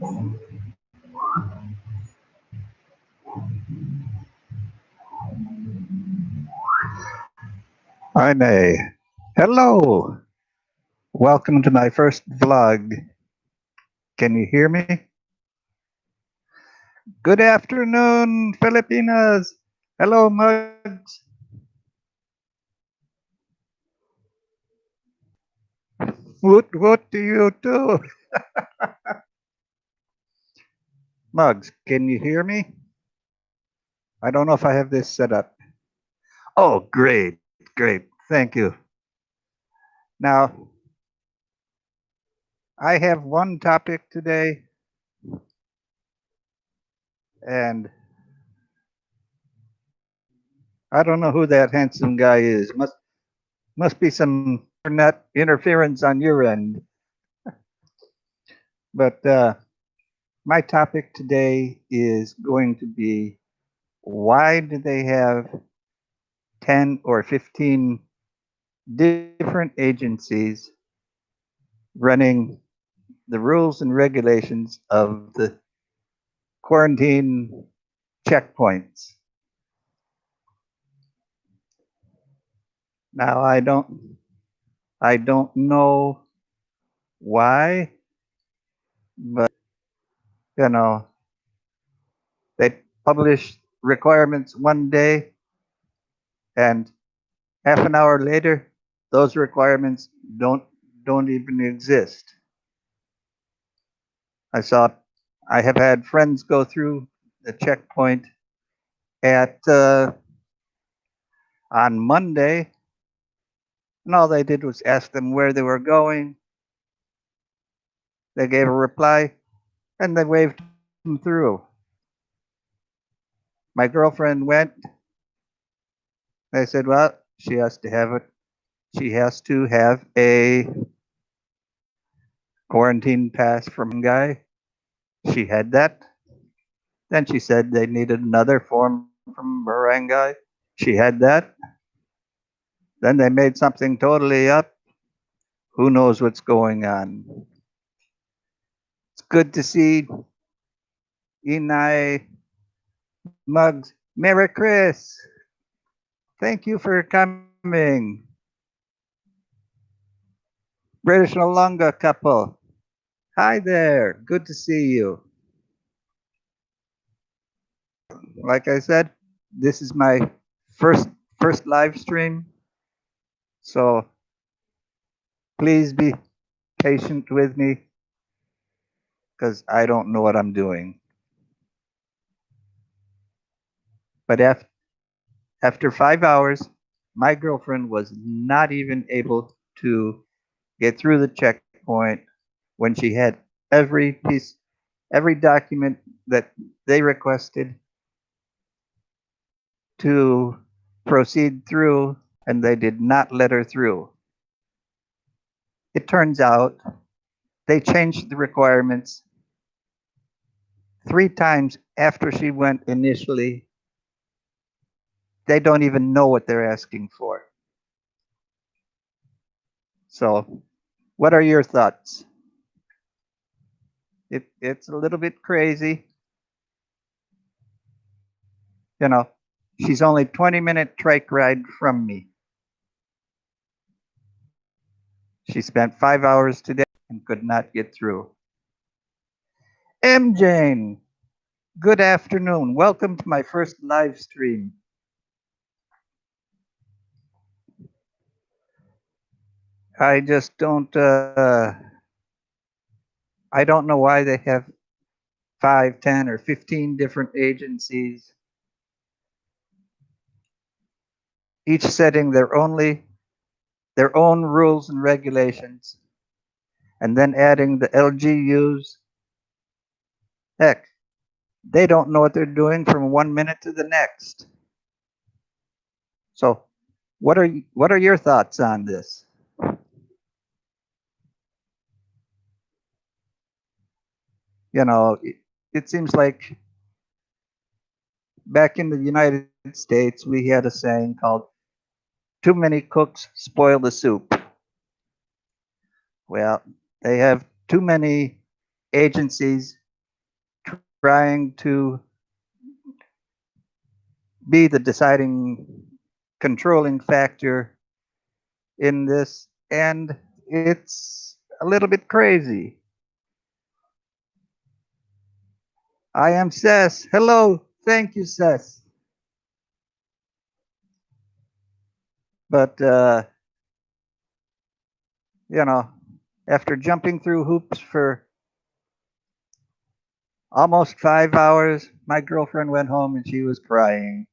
Ine. Hello. Welcome to my first vlog. Can you hear me? Good afternoon, Filipinas. Hello, Mugs. What do you do? Mugs, can you hear me? I don't know if I have this set up. Oh, great. Thank you. Now, I have one topic today, and I don't know who that handsome guy is. Must be some internet interference on your end. But my topic today is going to be why do they have 10 or 15 different agencies running the rules and regulations of the quarantine checkpoints? Now I don't know why, but you know, they publish requirements one day and half an hour later those requirements don't even exist. I saw I have had friends go through the checkpoint at on Monday, and all they did was ask them where they were going. They gave a reply, and they waved them through. My girlfriend went. They said, "Well, she has to have it. She has to have a quarantine pass from guy." She had that. Then she said they needed another form from Barangay. She had that. Then they made something totally up. Who knows what's going on? It's good to see Inay Mugs. Merry Chris. Thank you for coming. British Nalunga couple. Hi there. Good to see you. Like I said, this is my first first live stream. So please be patient with me because I don't know what I'm doing. But after 5 hours, my girlfriend was not even able to get through the checkpoint when she had every piece, every document that they requested to proceed through, and they did not let her through. It turns out they changed the requirements 3 times after she went initially. They don't even know what they're asking for. So, what are your thoughts? It's a little bit crazy. You know, she's only 20-minute trike ride from me. She spent 5 hours today and could not get through. M. Jane, good afternoon. Welcome to my first live stream. I just don't. I don't know why they have 5, 10, or 15 different agencies, each setting their own rules and regulations, and then adding the LGUs. Heck, they don't know what they're doing from 1 minute to the next. So, what are your thoughts on this? You know, it seems like back in the United States we had a saying called "Too many cooks spoil the soup." Well, they have too many agencies trying to be the deciding, controlling factor in this, and it's a little bit crazy. I am Sess. Hello. Thank you, Sess. But, you know, after jumping through hoops for almost 5 hours, my girlfriend went home and she was crying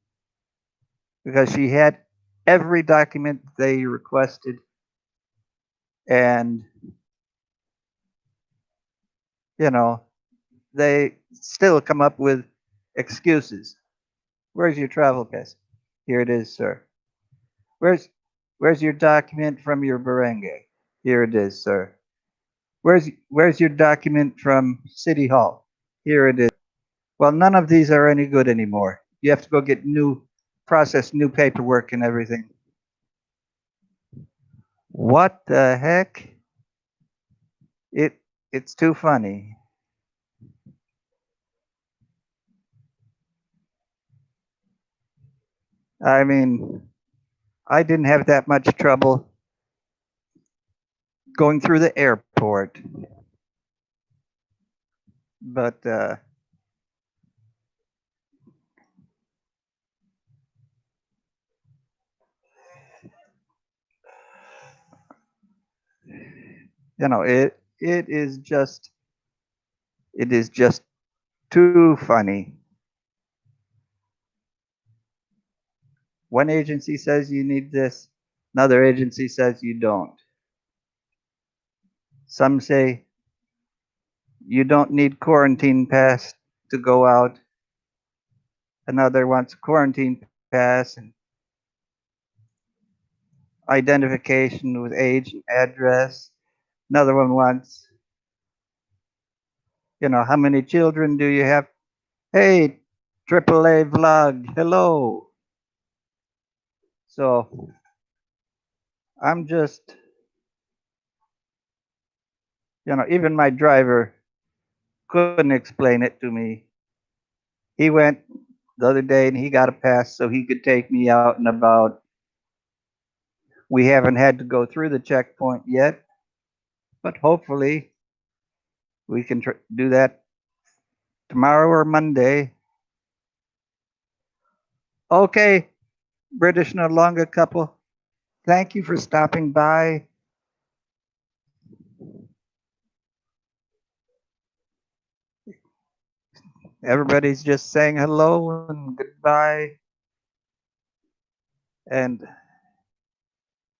because she had every document they requested, and, you know, they still come up with excuses. Where's your travel pass? Here it is, sir. Where's where's your document from your barangay? Here it is, sir. Where's your document from City Hall? Here it is. Well, none of these are any good anymore. You have to go get process new paperwork and everything. What the heck? It it's too funny. I mean, I didn't have that much trouble going through the airport, but it is just too funny. One agency says you need this, another agency says you don't. Some say you don't need quarantine pass to go out. Another wants quarantine pass and identification with age and address. Another one wants, how many children do you have? Hey, AAA vlog, hello. So I'm just, even my driver couldn't explain it to me. He went the other day and he got a pass so he could take me out and about. We haven't had to go through the checkpoint yet, but hopefully we can do that tomorrow or Monday. Okay, British Nalonga couple, thank you for stopping by. Everybody's just saying hello and goodbye. And,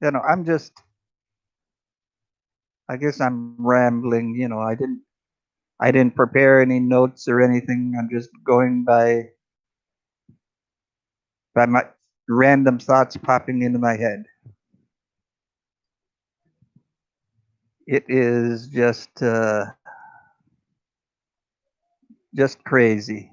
I guess I'm rambling. I didn't prepare any notes or anything. I'm just going by my random thoughts popping into my head. It is just crazy.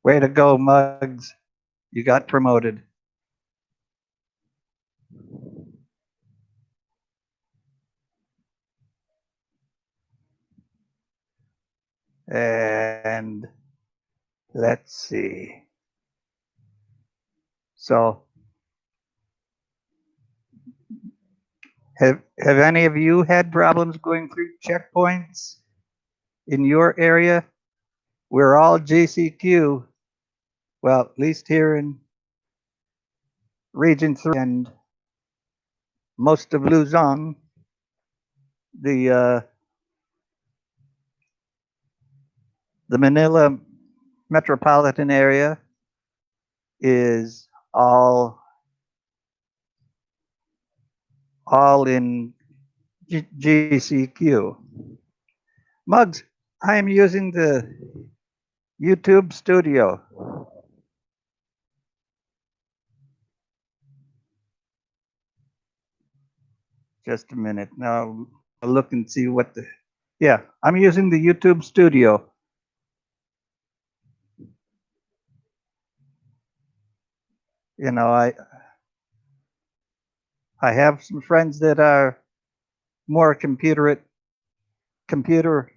Way to go, Muggs. You got promoted. And let's see. So, have any of you had problems going through checkpoints in your area? We're all GCQ. Well, at least here in Region 3 and most of Luzon, the the Manila metropolitan area is all in GCQ. Muggs, I am using the YouTube Studio. Just a minute. Now, look and see what the. Yeah, I'm using the YouTube Studio. You know, I have some friends that are more computer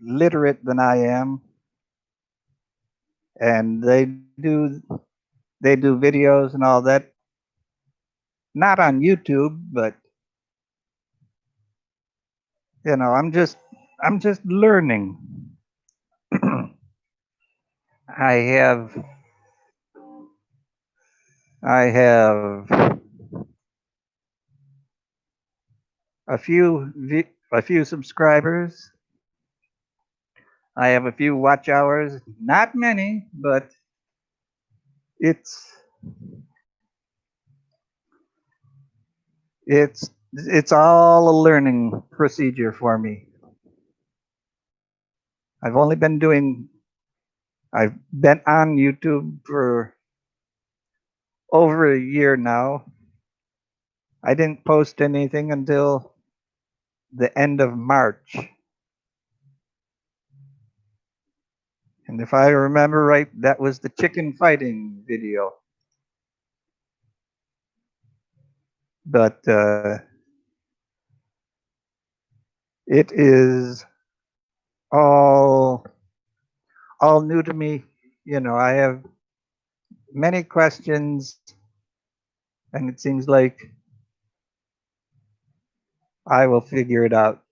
literate than I am, and they do videos and all that. Not on YouTube, but I'm just learning. I have I have a few subscribers. I have a few watch hours. Not many, but it's it's all a learning procedure for me. I've only been doing I've been on YouTube for over a year now. I didn't post anything until the end of March. And if I remember right, that was the chicken fighting video. But it is all all new to me. I have many questions, and it seems like I will figure it out.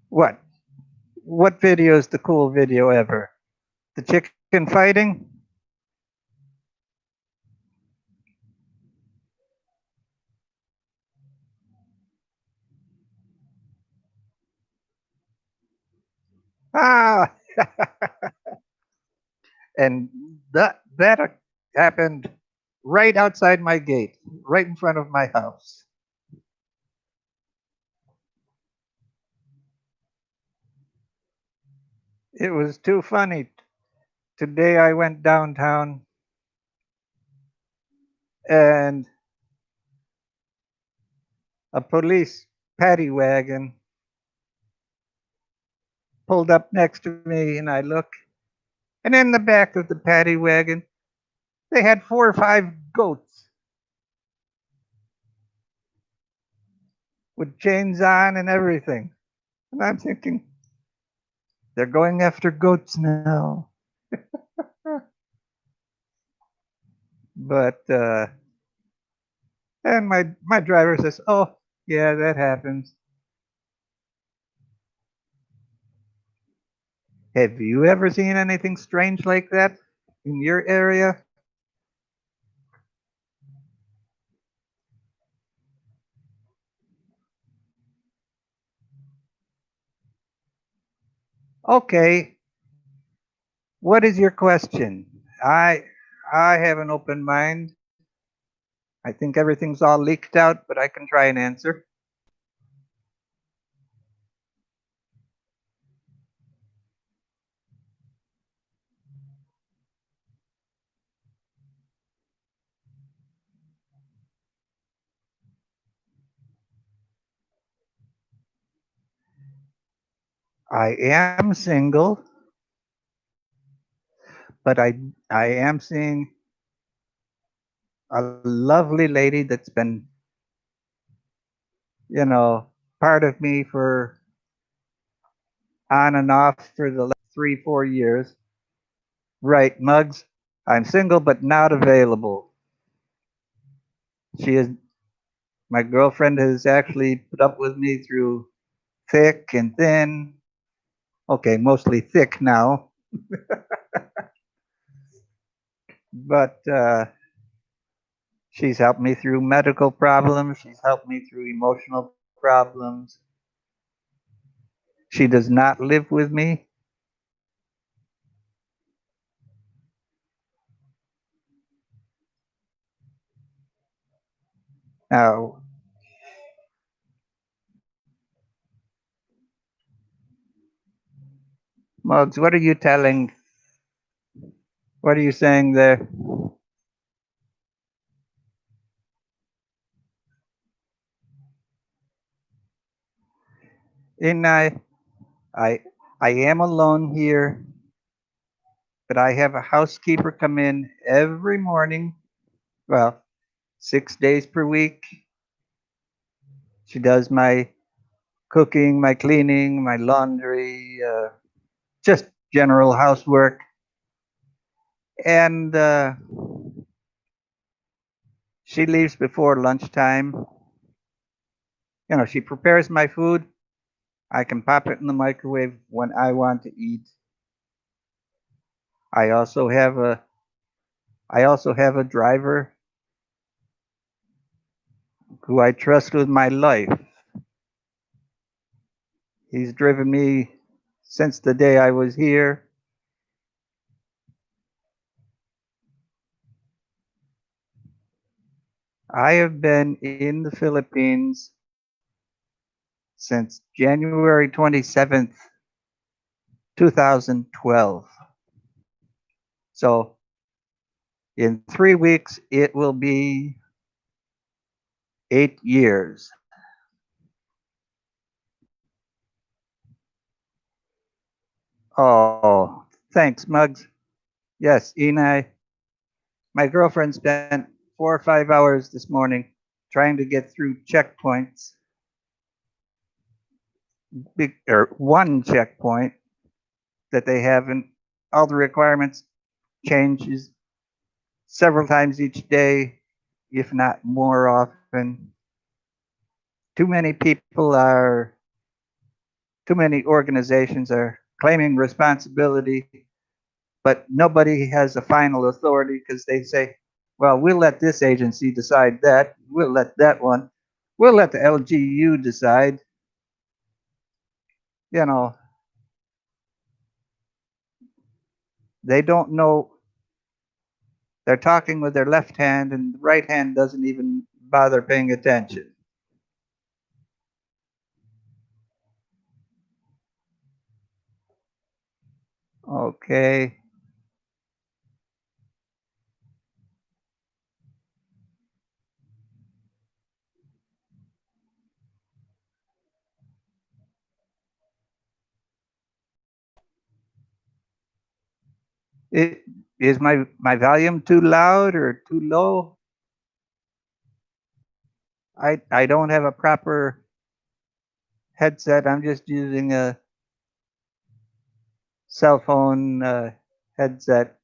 What? What video is the cool video ever? The chicken fighting? Ah, and that happened right outside my gate, right in front of my house. It was too funny. Today I went downtown and a police paddy wagon pulled up next to me, and I look, and in the back of the paddy wagon they had 4 or 5 goats with chains on and everything. And I'm thinking, they're going after goats now. But and my driver says, "Oh, yeah, that happens." Have you ever seen anything strange like that in your area? Okay, what is your question? I I have an open mind. I think everything's all leaked out, but I can try and answer. I am single, but I am seeing a lovely lady that's been, you know, part of me for on and off for the last 3, 4 years. Right, Mugs? I'm single but not available. She is My girlfriend has actually put up with me through thick and thin. Okay, mostly thick now, but she's helped me through medical problems. She's helped me through emotional problems. She does not live with me. Now, Muggs, what are you telling? What are you saying there? And I, I am alone here, but I have a housekeeper come in every morning. Well, 6 days per week. She does my cooking, my cleaning, my laundry, just general housework. And she leaves before lunchtime. She prepares my food. I can pop it in the microwave when I want to eat. I also have a I also have a driver who I trust with my life. He's driven me since the day I was here. I have been in the Philippines since January 27th, 2012. So in 3 weeks, it will be 8 years. Oh, thanks, Muggs. Yes, Eni, my girlfriend spent 4 or 5 hours this morning trying to get through checkpoints, or one checkpoint that they haven't. All the requirements changes several times each day, if not more often. Too many people are, too many organizations are claiming responsibility, but nobody has a final authority because they say, well, we'll let this agency decide that. We'll let that one. We'll let the LGU decide. You know, they don't know. They're talking with their left hand, and the right hand doesn't even bother paying attention. Okay. It, is my volume too loud or too low? I don't have a proper headset. I'm just using a cell phone headset.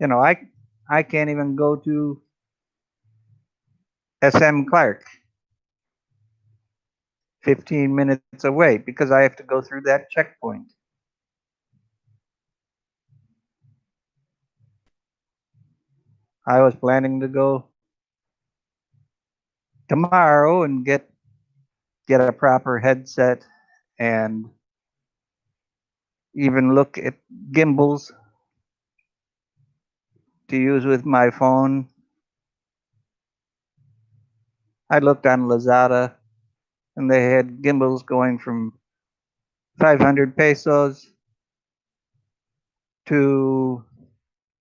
I can't even go to SM Clark 15 minutes away because I have to go through that checkpoint. I was planning to go tomorrow and get a proper headset and even look at gimbals to use with my phone. I looked on Lazada and they had gimbals going from 500 pesos to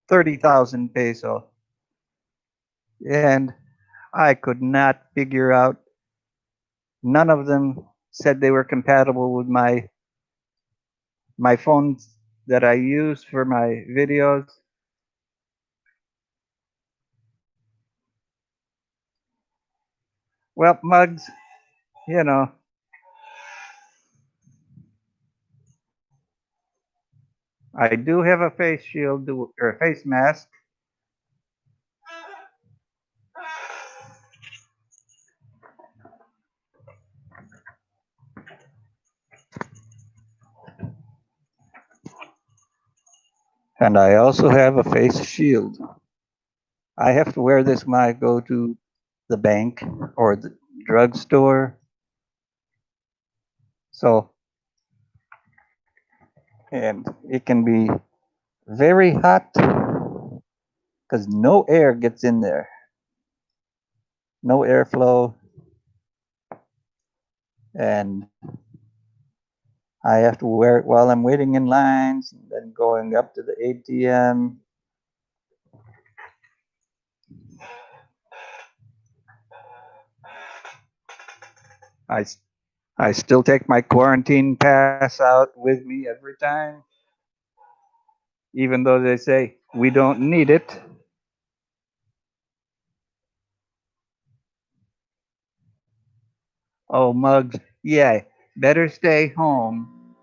30,000 peso. And I could not figure out, none of them said they were compatible with my phones that I use for my videos. Well, Mugs, you know, I do have a face shield or a face mask. And I also have a face shield. I have to wear this when I go to the bank or the drugstore. So, and it can be very hot because no air gets in there, no airflow, and I have to wear it while I'm waiting in lines and then going up to the ATM. I, I still take my quarantine pass out with me every time, even though they say we don't need it. Oh, Mugs, yeah, better stay home.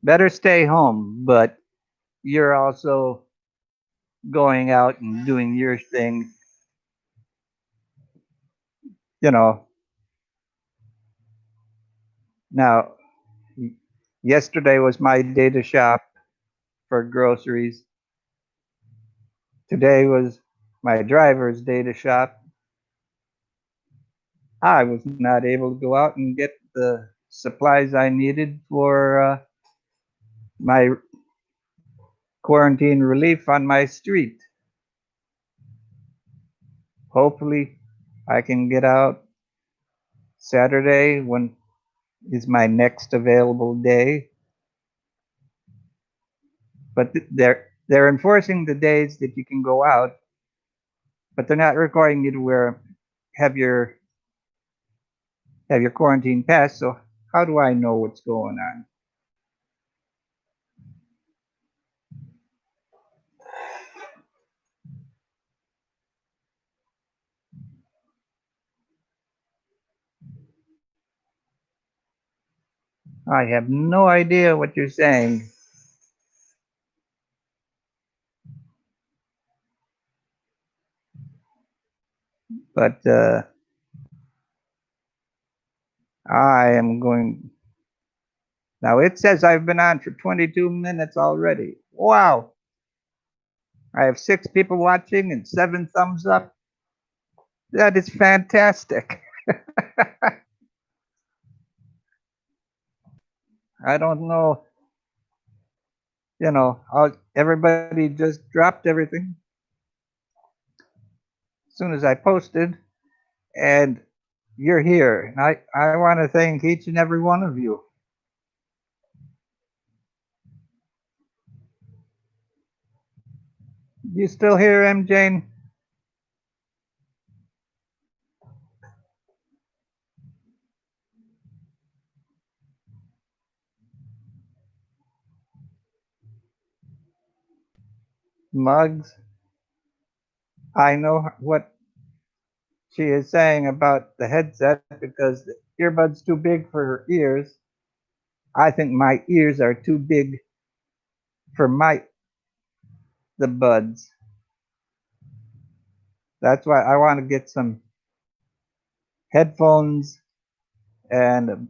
Better stay home, but you're also going out and doing your thing. You know, now, yesterday was my day to shop for groceries. Today was my driver's day to shop. I was not able to go out and get the supplies I needed for my quarantine relief on my street. Hopefully, I can get out Saturday when is my next available day. But they're enforcing the days that you can go out, but they're not requiring you to wear have your have your quarantine pass. So how do I know what's going on? I have no idea what you're saying, but I am going now. It says I've been on for 22 minutes already. Wow! I have 6 people watching and 7 thumbs up. That is fantastic. I don't know, everybody just dropped everything as soon as I posted, and you're here. And I want to thank each and every one of you. You still here, M. Jane? Mugs? I know what she is saying about the headset because the earbud's too big for her ears. I think my ears are too big for my the buds. That's why I want to get some headphones and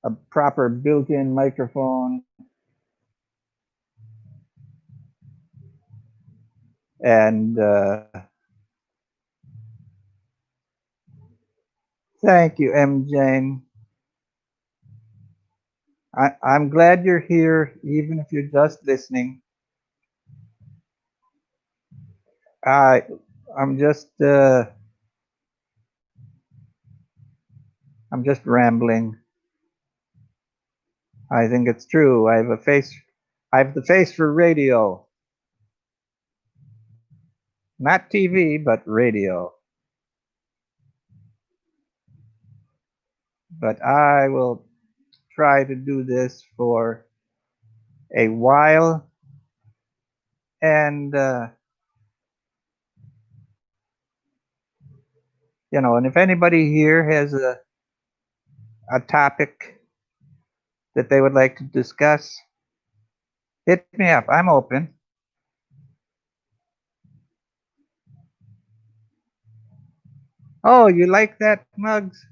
a proper built-in microphone. And thank you, M. Jane. I'm glad you're here, even if you're just listening. I I'm just uh, I'm just rambling. I think it's true. I have the face for radio, not TV, but radio. But I will try to do this for a while, and and if anybody here has a topic that they would like to discuss, hit me up. I'm open. Oh, you like that, Mugs?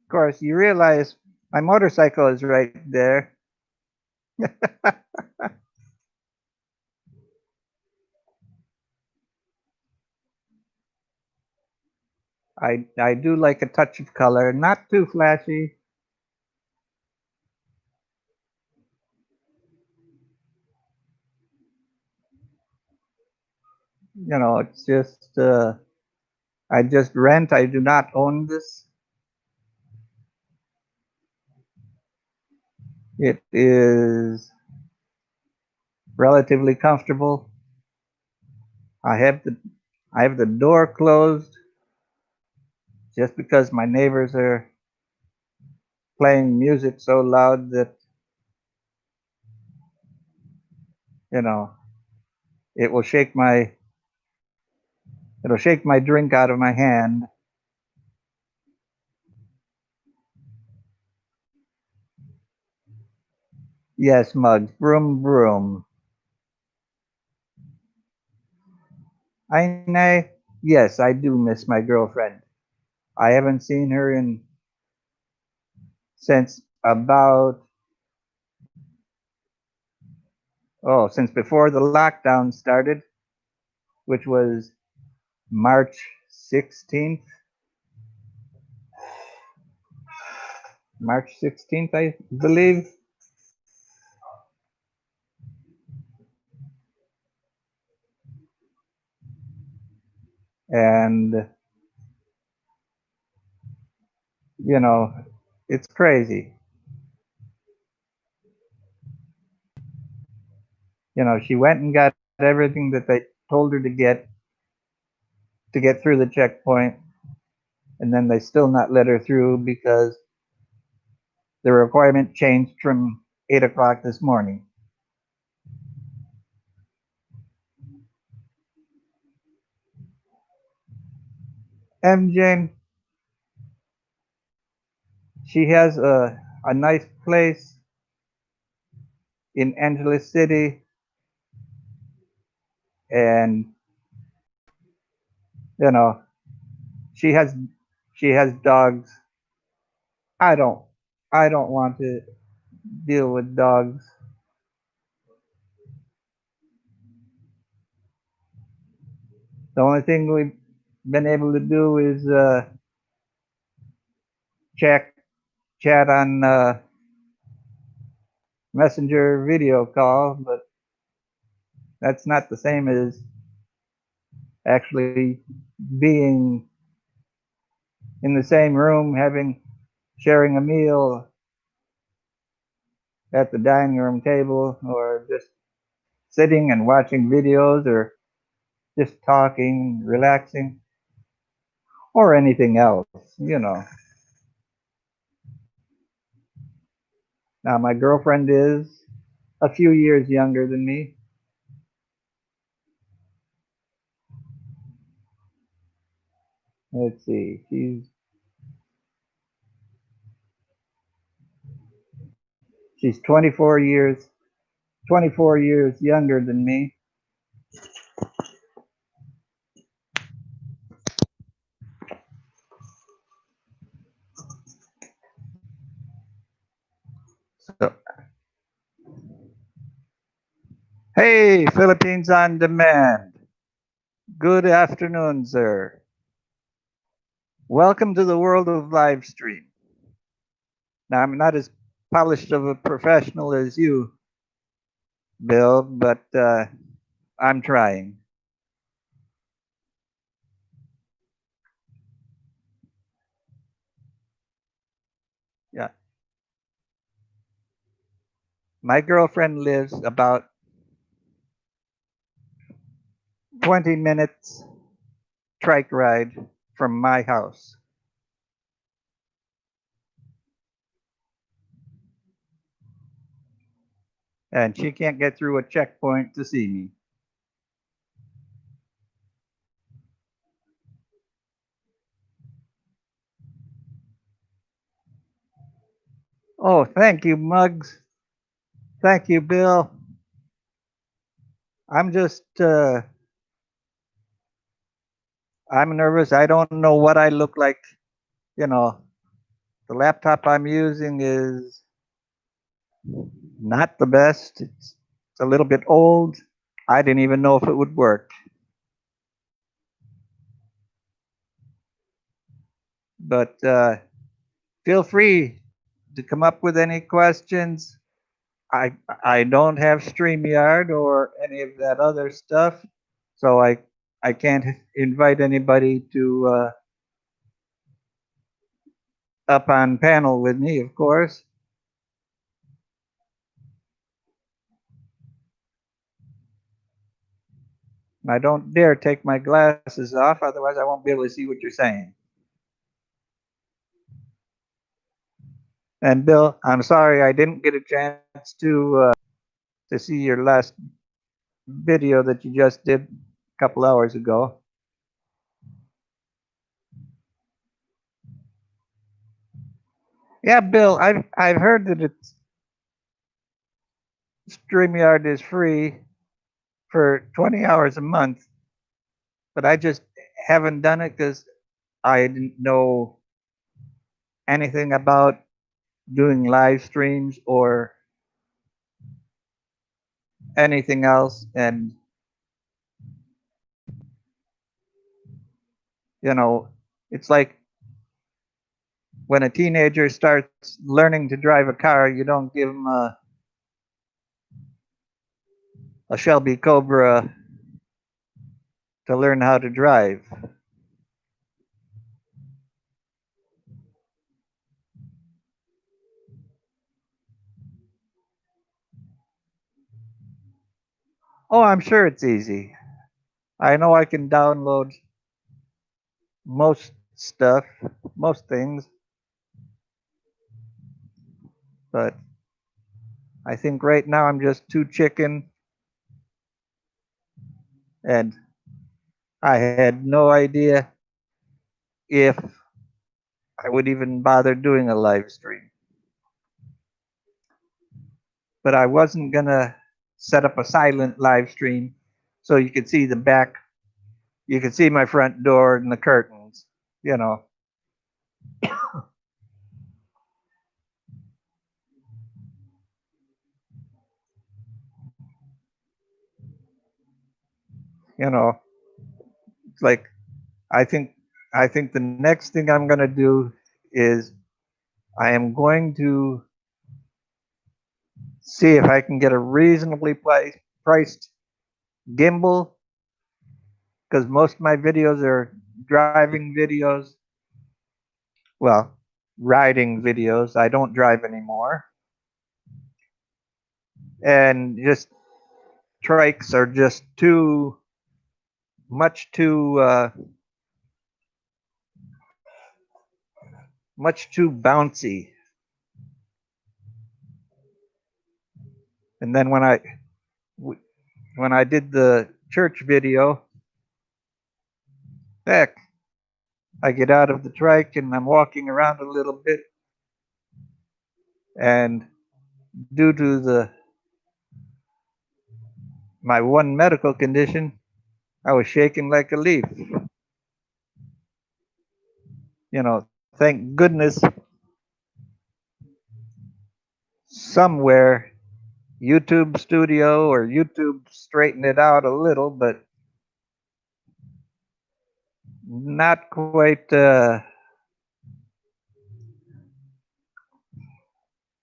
Of course, you realize my motorcycle is right there. I do like a touch of color, not too flashy. It's just I just rent. I do not own this. It is relatively comfortable. I have the I have the door closed just because my neighbors are playing music so loud that, you know, it will shake my it'll shake my drink out of my hand. Yes, Muggs. Broom, broom. I yes, I do miss my girlfriend. I haven't seen her in since about since before the lockdown started, which was March 16th. March 16th, I believe. And you know, it's crazy. She went and got everything that they told her to get through the checkpoint, and then they still not let her through because the requirement changed from 8 o'clock this morning. MJ, she has a nice place in Angeles City, and you know she has she has dogs. I don't I don't want to deal with dogs. The only thing we've been able to do is check chat on messenger video call, but that's not the same as actually being in the same room, having sharing a meal at the dining room table, or just sitting and watching videos, or just talking, relaxing, or anything else. You know. Now my girlfriend is a few years younger than me. Let's see, she's 24 years younger than me. So, hey, Philippines on Demand. Good afternoon, sir. Welcome to the world of live stream. Now, I'm not as polished of a professional as you, Bill, but I'm trying. Yeah. My girlfriend lives about 20 minutes trike ride from my house. And she can't get through a checkpoint to see me. Oh, thank you, Muggs. Thank you, Bill. I'm just, I'm nervous. I don't know what I look like. You know, the laptop I'm using is not the best. It's a little bit old. I didn't even know if it would work. But feel free to come up with any questions. I don't have StreamYard or any of that other stuff, so I can't invite anybody to up on panel with me, of course. I don't dare take my glasses off, otherwise I won't be able to see what you're saying. And Bill, I'm sorry I didn't get a chance to see your last video that you just did a couple hours ago. Yeah, Bill, I've heard that it's StreamYard is free for 20 hours a month, but I just haven't done it because I didn't know anything about doing live streams or anything else. And, you know, it's like when a teenager starts learning to drive a car, you don't give them a Shelby Cobra to learn how to drive. Oh, I'm sure it's easy. I know I can download most stuff, most things, but I think right now I'm just too chicken, and I had no idea if I would even bother doing a live stream. But I wasn't gonna set up a silent live stream so you could see the back, you could see my front door and the curtains, you know. You know, it's like I think I think the next thing I'm gonna do is I am going to see if I can get a reasonably priced gimbal because most of my videos are driving videos. Well, riding videos. I don't drive anymore, and just trikes are just too much much too bouncy. And then when I did the church video, heck, I get out of the trike and I'm walking around a little bit, and due to the my one medical condition, I was shaking like a leaf. You know, thank goodness somewhere YouTube Studio or YouTube straightened it out a little, but not quite.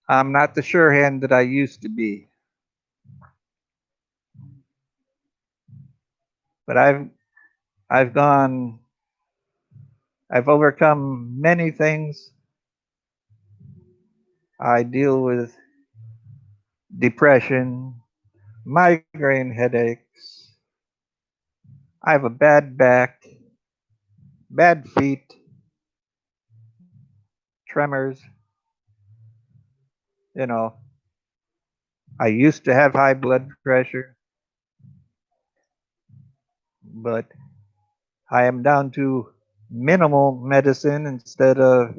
I'm not the sure hand that I used to be, but I've gone. I've overcome many things. I deal with depression, migraine headaches. I have a bad back, bad feet, tremors. You know, I used to have high blood pressure, but I am down to minimal medicine instead of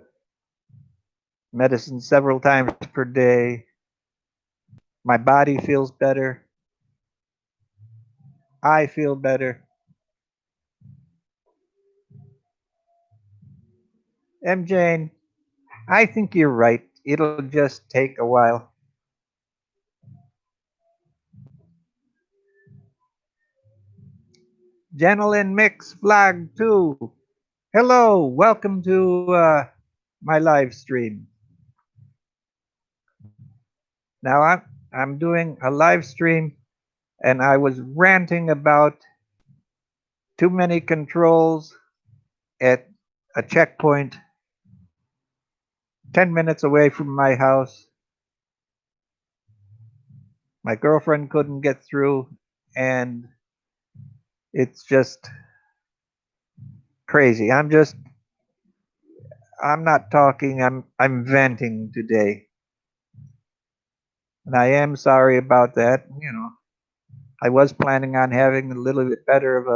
medicine several times per day. My body feels better. I feel better. MJ, I think you're right. It'll just take a while. Janelin Mix Flag 2. Hello, welcome to my live stream. Now I'm doing a live stream and I was ranting about too many controls at a checkpoint 10 minutes away from my house. My girlfriend couldn't get through, and it's just crazy. I'm not talking. I'm venting today, and I am sorry about that. I was planning on having a little bit better of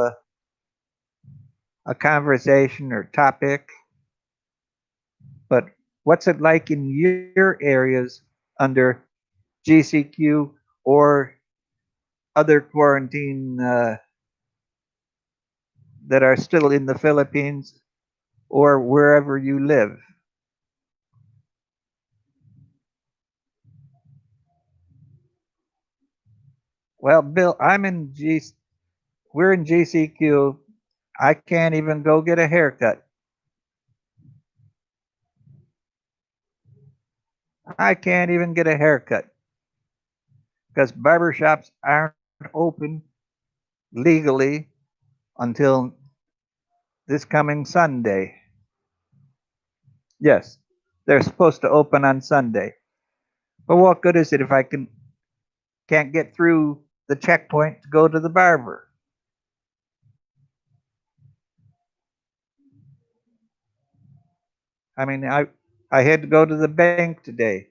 a conversation or topic, but what's it like in your areas under GCQ or other quarantine that are still in the Philippines or wherever you live? Well, Bill, we're in GCQ. I can't even go get a haircut. I can't even get a haircut because barbershops aren't open legally until this coming Sunday. Yes, they're supposed to open on Sunday. But what good is it if I can't get through the checkpoint to go to the barber? I mean, I had to go to the bank today.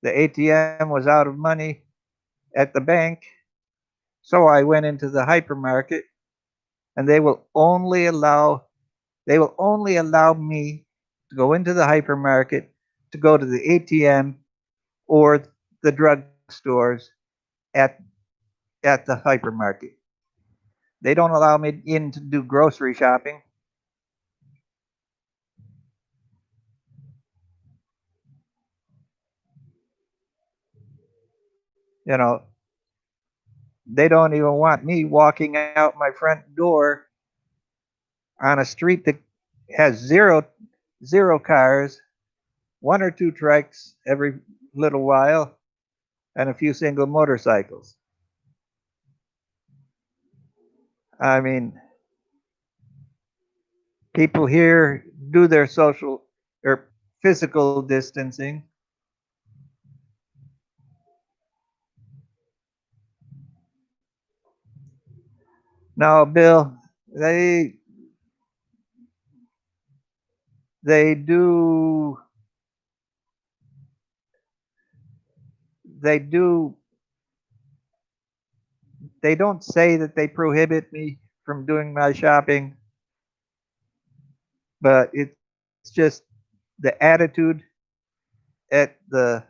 The ATM was out of money at the bank, so I went into the hypermarket, and they will only allow me to go into the hypermarket to go to the ATM or the drugstores at at the hypermarket. They don't allow me in to do grocery shopping. You know, they don't even want me walking out my front door on a street that has zero cars, one or two trikes every little while, and a few single motorcycles. I mean, people here do their social or physical distancing. Now, Bill, they they do they do they don't say that they prohibit me from doing my shopping, but it's just the attitude at the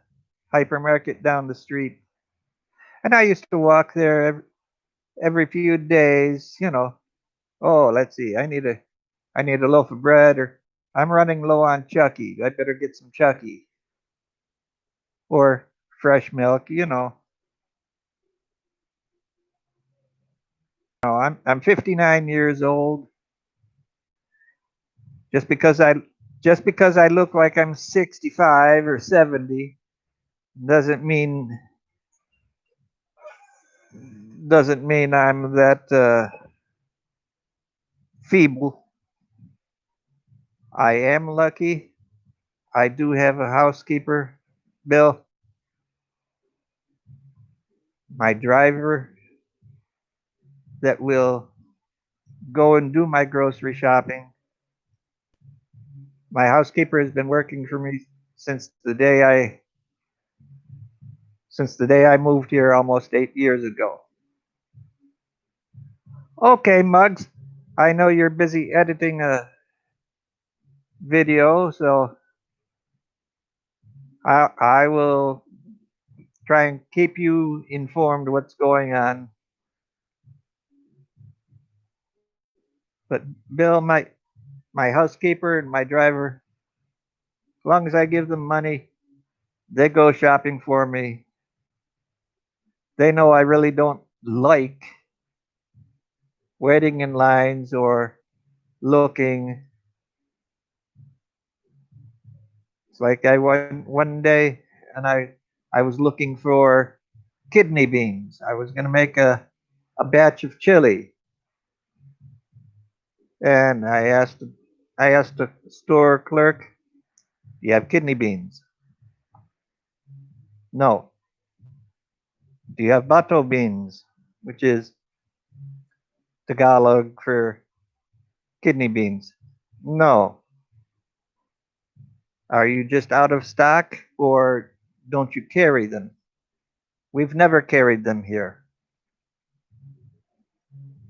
hypermarket down the street. And I used to walk there every few days. Oh, let's see, I need a loaf of bread, or I'm running low on Chucky. I better get some Chucky or fresh milk. I'm 59 years old. Just because I just because I look like I'm 65 or 70 doesn't mean doesn't mean I'm that feeble. I am lucky. I do have a housekeeper, Bill, my driver that will go and do my grocery shopping. My housekeeper has been working for me since the day I since the day I moved here almost 8 years ago. Okay, Muggs, I know you're busy editing a video, so I will try and keep you informed what's going on. But Bill, my housekeeper and my driver, as long as I give them money, they go shopping for me. They know I really don't like waiting in lines or looking. It's like I went one day and I was looking for kidney beans. I was gonna make a batch of chili, and I asked the store clerk, "Do you have kidney beans?" No. Do you have bato beans, which is Tagalog for kidney beans? No. Are you just out of stock or don't you carry them? We've never carried them here.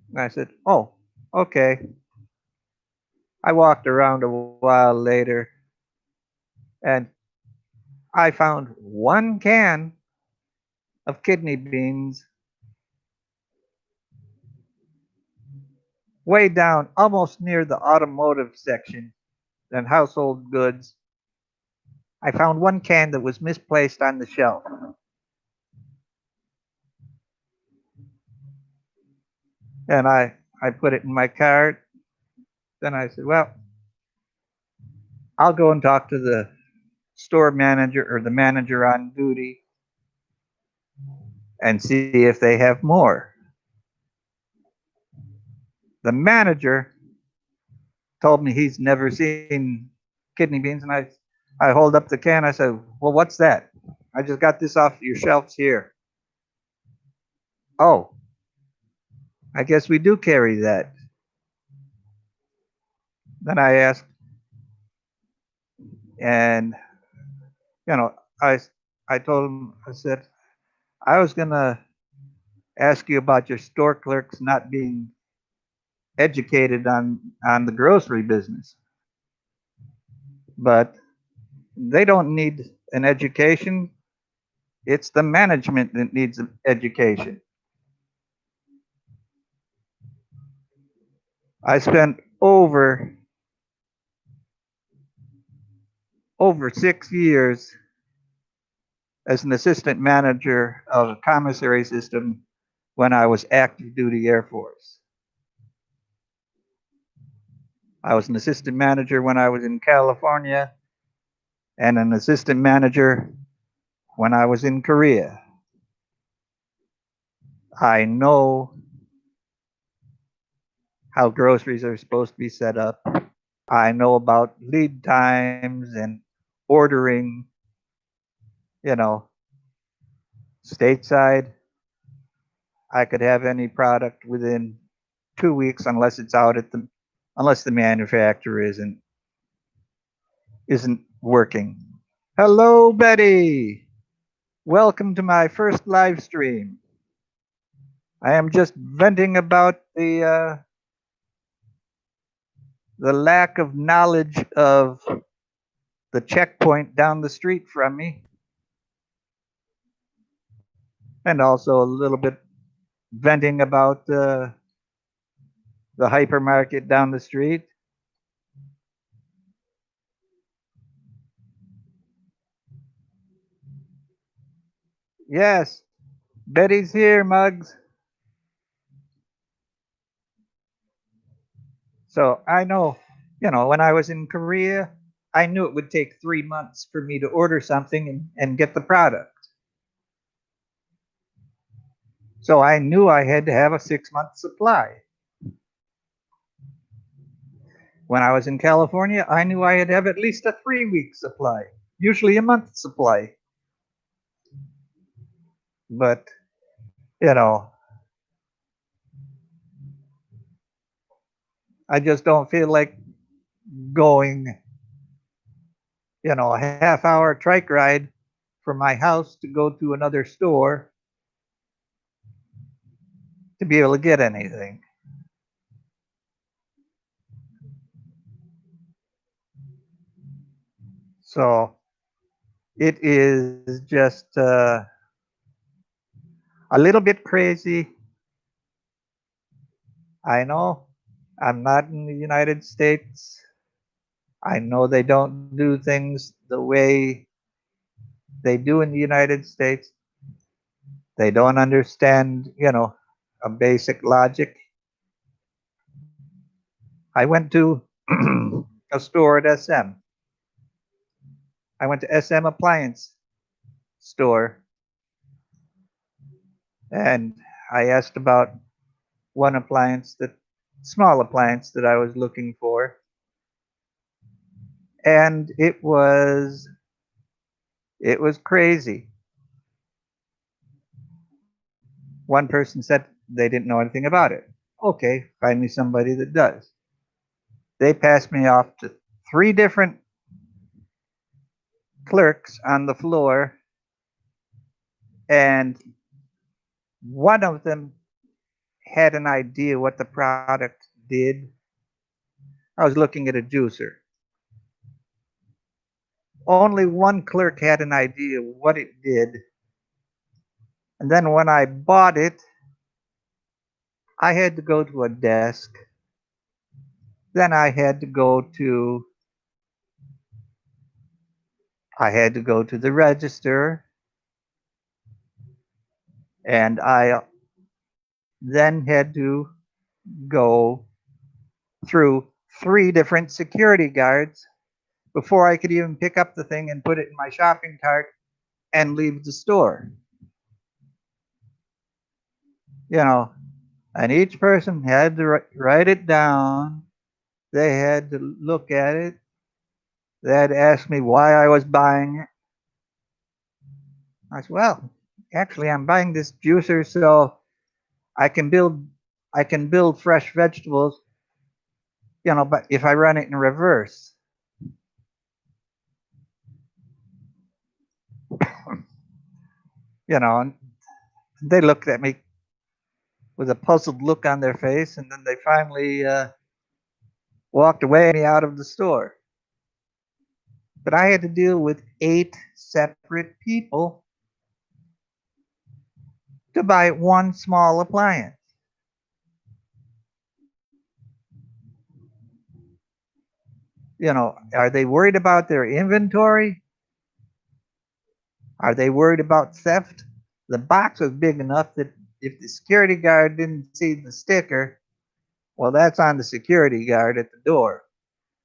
And I said, oh, okay. I walked around a while later and I found one can of kidney beans way down, almost near the automotive section and household goods. I found one can that was misplaced on the shelf. And I put it in my cart. Then I said, well, I'll go and talk to the store manager or the manager on duty and see if they have more. The manager told me he's never seen kidney beans, and I hold up the can. I said, well, what's that? I just got this off your shelves here. Oh, I guess we do carry that. Then I asked, and you know, I I told him, I said, I was gonna ask you about your store clerks not being educated on the grocery business, but they don't need an education. It's the management that needs an education. I spent over 6 years as an assistant manager of a commissary system when I was active duty Air Force. I was an assistant manager when I was in California and an assistant manager when I was in Korea. I know how groceries are supposed to be set up. I know about lead times and ordering, you know, stateside. I could have any product within 2 weeks unless the manufacturer isn't working. Hello, Betty. Welcome to my first live stream. I am just venting about the lack of knowledge of the checkpoint down the street from me, and also a little bit venting about the hypermarket down the street. Yes, Betty's here, Muggs. So I know, when I was in Korea, I knew it would take 3 months for me to order something and get the product. So I knew I had to have a 6 month supply. When I was in California, I knew I had to have at least a 3 week supply, usually a month supply. But, you know, I just don't feel like going, a half hour trike ride from my house to go to another store to be able to get anything. So it is just a little bit crazy. I know I'm not in the United States. I know they don't do things the way they do in the United States. They don't understand, a basic logic. I went to a store at SM. I went to SM Appliance store and I asked about one small appliance that I was looking for. And it was crazy. One person said they didn't know anything about it. Okay, find me somebody that does. They passed me off to three different clerks on the floor, and one of them had an idea what the product did. I was looking at a juicer. Only one clerk had an idea what it did. And then when I bought it, I had to go to a desk. Then I had to go to the register, and I then had to go through three different security guards before I could even pick up the thing and put it in my shopping cart and leave the store. You know, and each person had to write it down. They had to look at it. They had to ask me why I was buying it. I said, "Well, actually, I'm buying this juicer so I can build I can build fresh vegetables, but if I run it in reverse." And they looked at me with a puzzled look on their face, and then they finally walked away out of the store. But I had to deal with 8 separate people to buy one small appliance. Are they worried about their inventory? Are they worried about theft? The box was big enough that if the security guard didn't see the sticker, well, that's on the security guard at the door.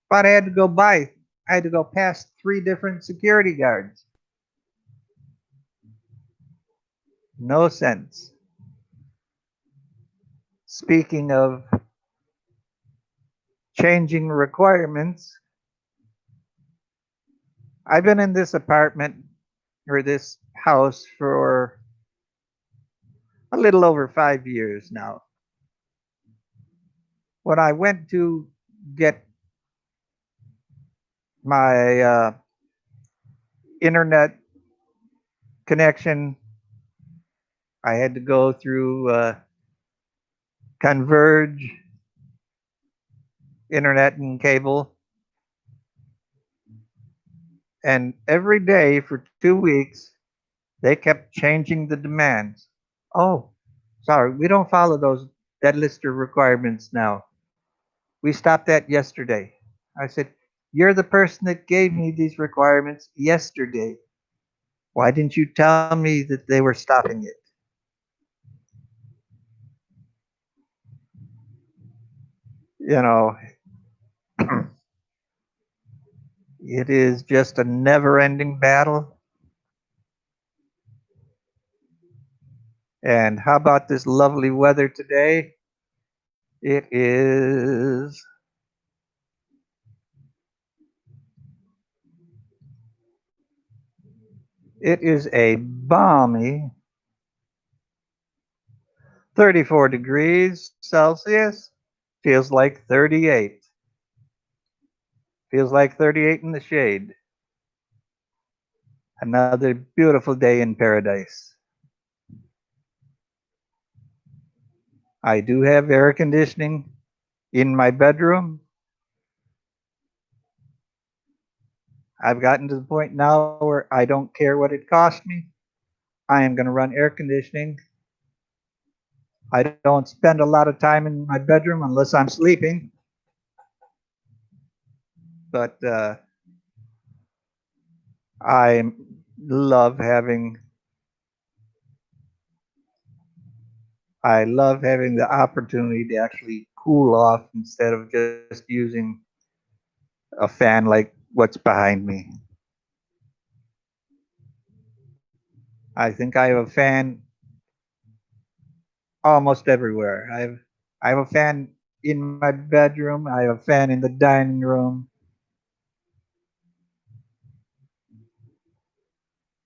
But I had to go past 3 different security guards. No sense. Speaking of changing requirements, I've been in this apartment or this house for a little over 5 years now. When I went to get my internet connection, I had to go through Converge internet and cable. And every day for 2 weeks, they kept changing the demands. Oh, sorry, we don't follow that list of requirements now. We stopped that yesterday. I said, you're the person that gave me these requirements yesterday. Why didn't you tell me that they were stopping it? You know, it is just a never ending battle. And how about this lovely weather today? It is a balmy 34 degrees Celsius. Feels like 38. Feels like 38 in the shade. Another beautiful day in paradise. I do have air conditioning in my bedroom. I've gotten to the point now where I don't care what it costs me. I am going to run air conditioning. I don't spend a lot of time in my bedroom unless I'm sleeping. But I love having the opportunity to actually cool off instead of just using a fan like what's behind me. I think I have a fan almost everywhere. I have a fan in my bedroom. I have a fan in the dining room.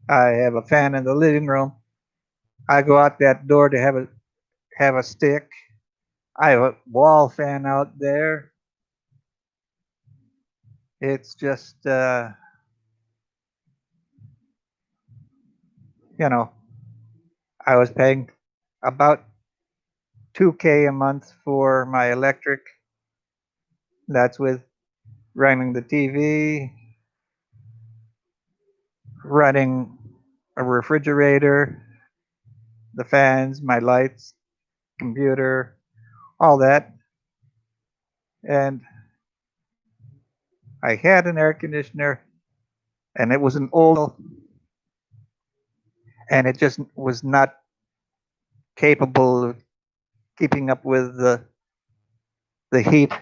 I have a fan in the living room. I go out that door to have a stick. I have a wall fan out there. It's just you know, I was paying about 2K a month for my electric. That's with running the TV, running a refrigerator, the fans, my lights, computer, all that. And I had an air conditioner, and it was an old, and it just was not capable of keeping up with the heat.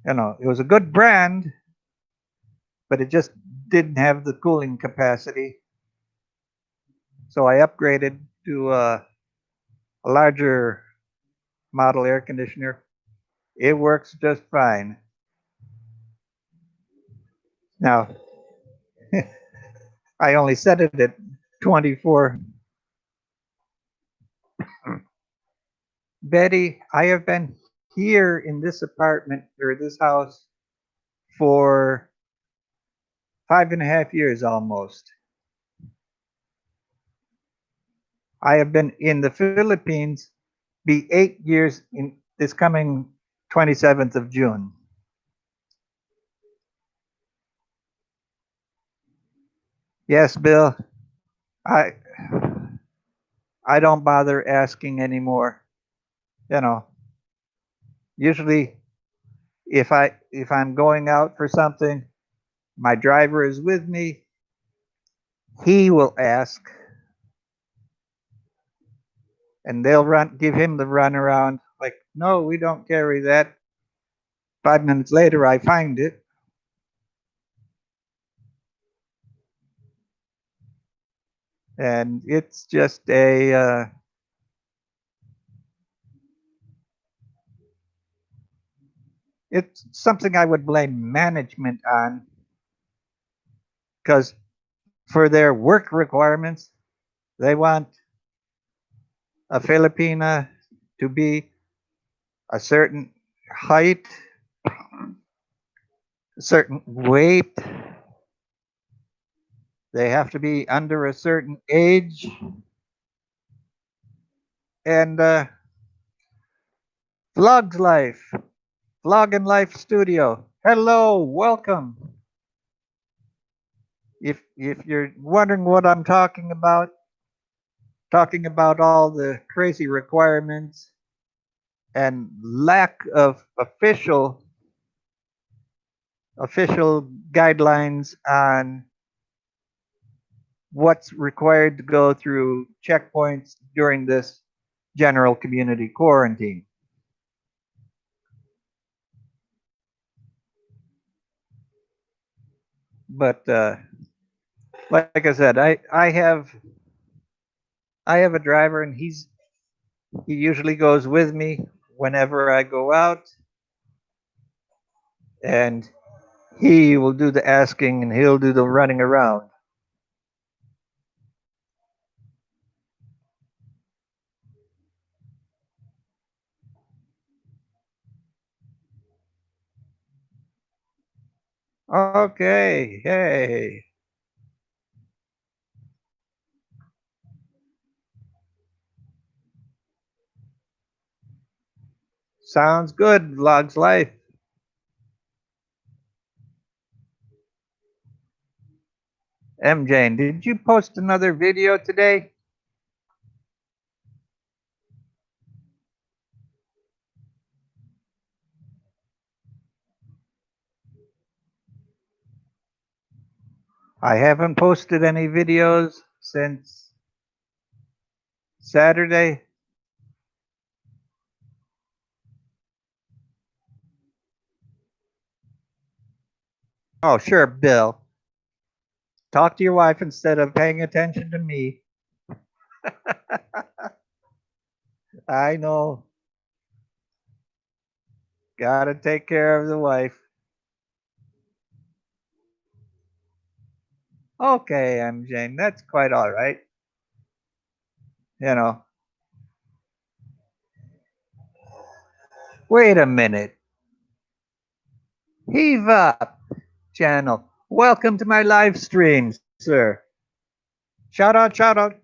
It was a good brand, but it just didn't have the cooling capacity. So I upgraded to a larger model air conditioner. It works just fine. Now, I only set it at 24. Betty, I have been here in this apartment or this house for 5.5 years almost. I have been in the Philippines, be 8 years in this coming 27th of June. Yes, Bill, I I don't bother asking anymore. You know, usually if I'm going out for something, my driver is with me. He will ask, and they'll give him the runaround. Like, no, we don't carry that. 5 minutes later, I find it, and it's just it's something I would blame management on because for their work requirements, they want a Filipina to be a certain height, a certain weight. They have to be under a certain age. And Vlogs Life, Vlog and Life Studio. Hello, welcome. If you're wondering what I'm talking about all the crazy requirements and lack of official guidelines on what's required to go through checkpoints during this general community quarantine. But like I said, I have a driver, and he usually goes with me whenever I go out, and he will do the asking and he'll do the running around. Okay, hey, sounds good, Vlogs Life. MJ, did you post another video today? I haven't posted any videos since Saturday. Oh, sure, Bill. Talk to your wife instead of paying attention to me. I know. Gotta take care of the wife. Okay, MJ, that's quite all right. You know, wait a minute. Heave up, channel. Welcome to my live streams. sir. Shout out, shout out.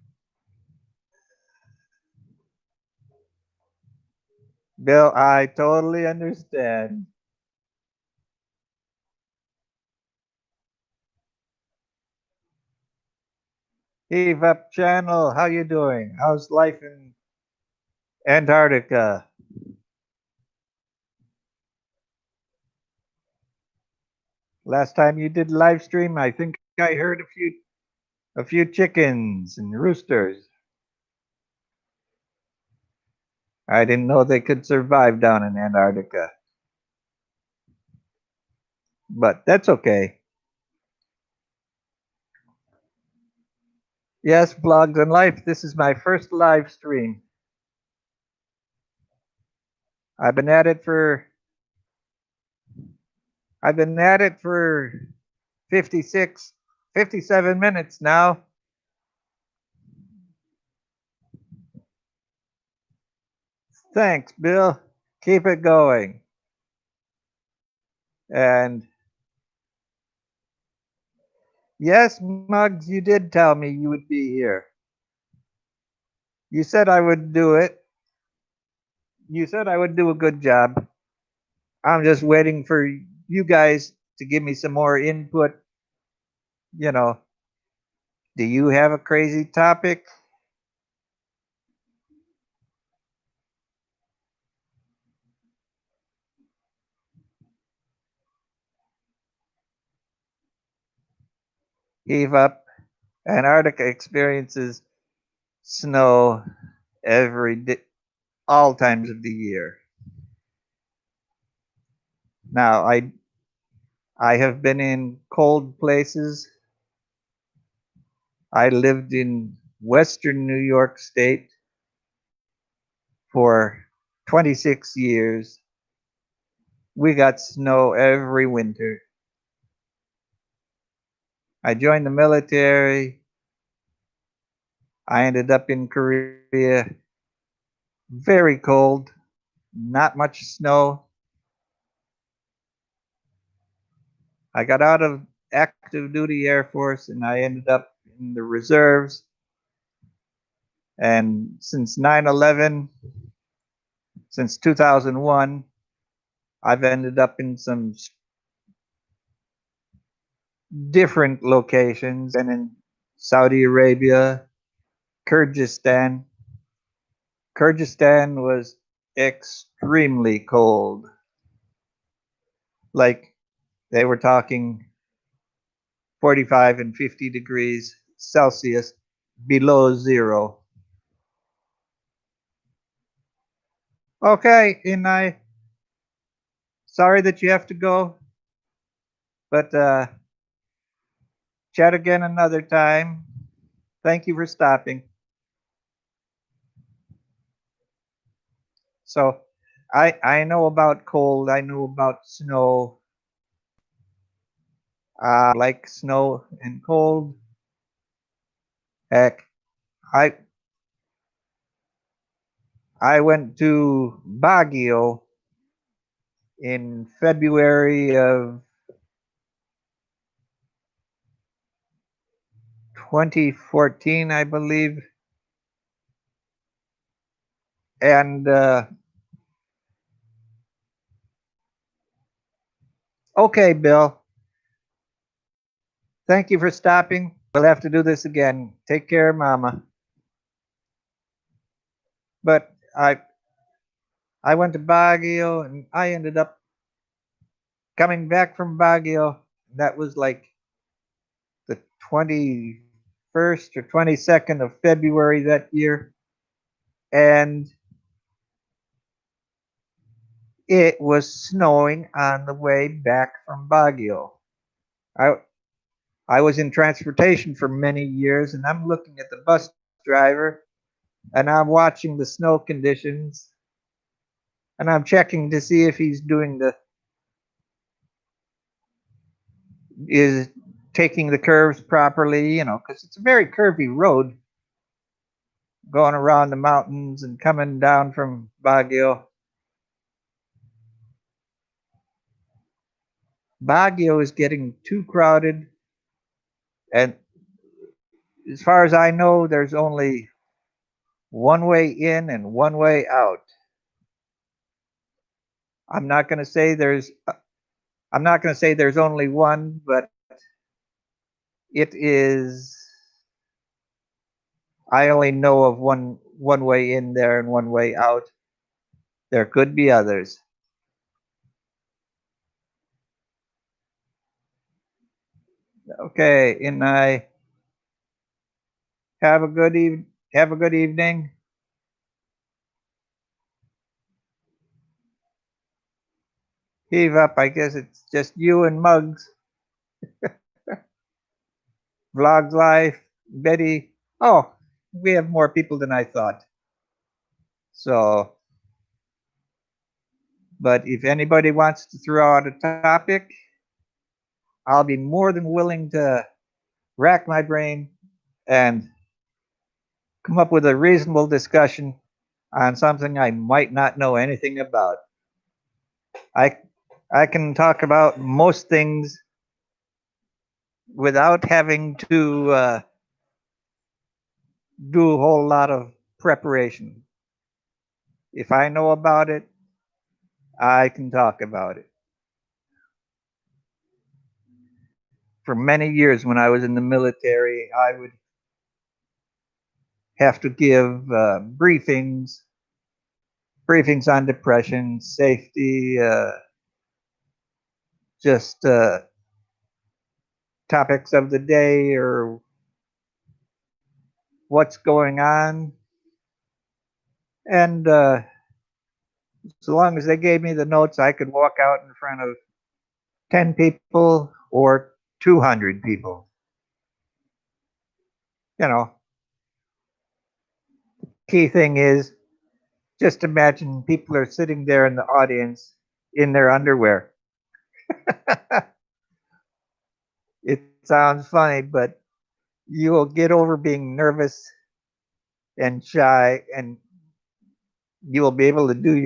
Bill, I totally understand. Heave Up Channel, how you doing? How's life in Antarctica? Last time you did live stream, I think I heard a few chickens and roosters. I didn't know they could survive down in Antarctica. But that's okay. Yes, blogs and life. This is my first live stream. I've been at it for I've been at it for 56, 57 minutes now. Thanks, Bill. Keep it going. And yes, Muggs, you did tell me you would be here. You said I would do it. You said I would do a good job. I'm just waiting for you guys to give me some more input. You know, do you have a crazy topic? Heave up. Antarctica experiences snow every day, all times of the year. Now, I have been in cold places. I lived in Western New York State for 26 years. We got snow every winter. I joined the military. I ended up in Korea. Very cold, not much snow. I got out of active duty Air Force and I ended up in the reserves. And since 9/11, since 2001, I've ended up in some different locations and in Saudi Arabia, Kyrgyzstan. Kyrgyzstan was extremely cold. Like they were talking 45 and 50 degrees Celsius below zero. Okay, and I sorry that you have to go, but chat again another time. Thank you for stopping. So I know about cold. I know about snow. Like snow and cold. Heck, I I went to Baguio in February of 2014, I believe. And okay, Bill, thank you for stopping. We'll have to do this again. Take care, Mama. But I went to Baguio and I ended up coming back from Baguio. That was like the 21st or 22nd of February that year. And it was snowing on the way back from Baguio. I I was in transportation for many years and I'm looking at the bus driver and I'm watching the snow conditions and I'm checking to see if he's doing the is taking the curves properly, because it's a very curvy road going around the mountains and coming down from Baguio. Baguio is getting too crowded, and as far as I know, there's only one way in and one way out. I'm not going to say there's I'm not going to say there's only one, but it is I only know of one way in there and one way out. There could be others. Okay, and I have a good evening. Heave up. I guess it's just you and Muggs. Vlogs Life, Betty. Oh, we have more people than I thought. So, but if anybody wants to throw out a topic, I'll be more than willing to rack my brain and come up with a reasonable discussion on something I might not know anything about. I I can talk about most things without having to do a whole lot of preparation. If I know about it, I can talk about it. For many years, when I was in the military, I would have to give briefings on depression, safety, just topics of the day or what's going on. And so long as they gave me the notes, I could walk out in front of 10 people or 200 people. You know, key thing is just imagine people are sitting there in the audience in their underwear. It sounds funny, but you will get over being nervous and shy, and you will be able to do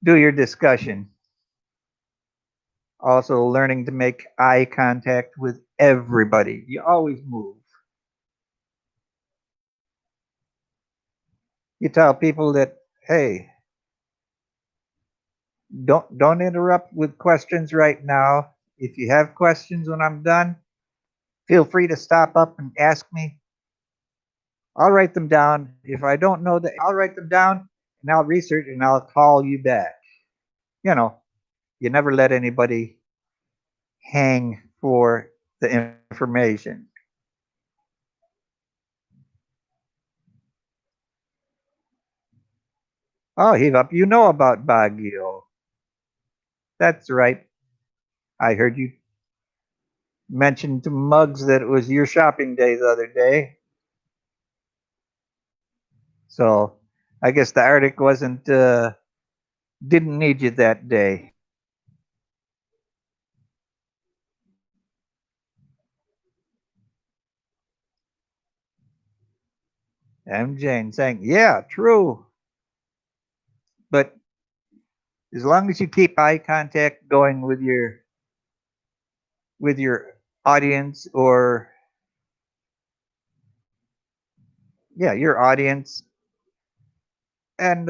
your discussion. Also, learning to make eye contact with everybody. You always move. You tell people that, hey, don't interrupt with questions right now. If you have questions when I'm done, feel free to stop up and ask me. I'll write them down. If I don't know that, I'll write them down and I'll research and I'll call you back. You know, you never let anybody hang for the information. Oh, heave up. You know about Baguio. That's right. I heard you mention to Muggs that it was your shopping day the other day. So I guess the Arctic wasn't didn't need you that day. M. Jane saying, "Yeah, true." But as long as you keep eye contact going with your audience or yeah, your audience, and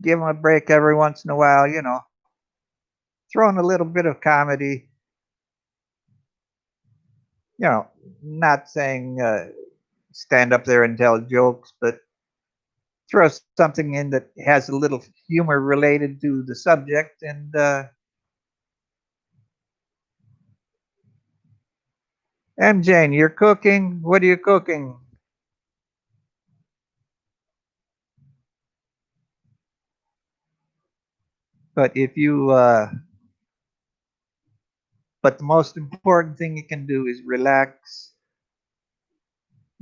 give them a break every once in a while. You know, throw in a little bit of comedy. You know, not saying stand up there and tell jokes, but throw something in that has a little humor related to the subject. And M. Jane, you're cooking. What are you cooking? But if you, but the most important thing you can do is relax.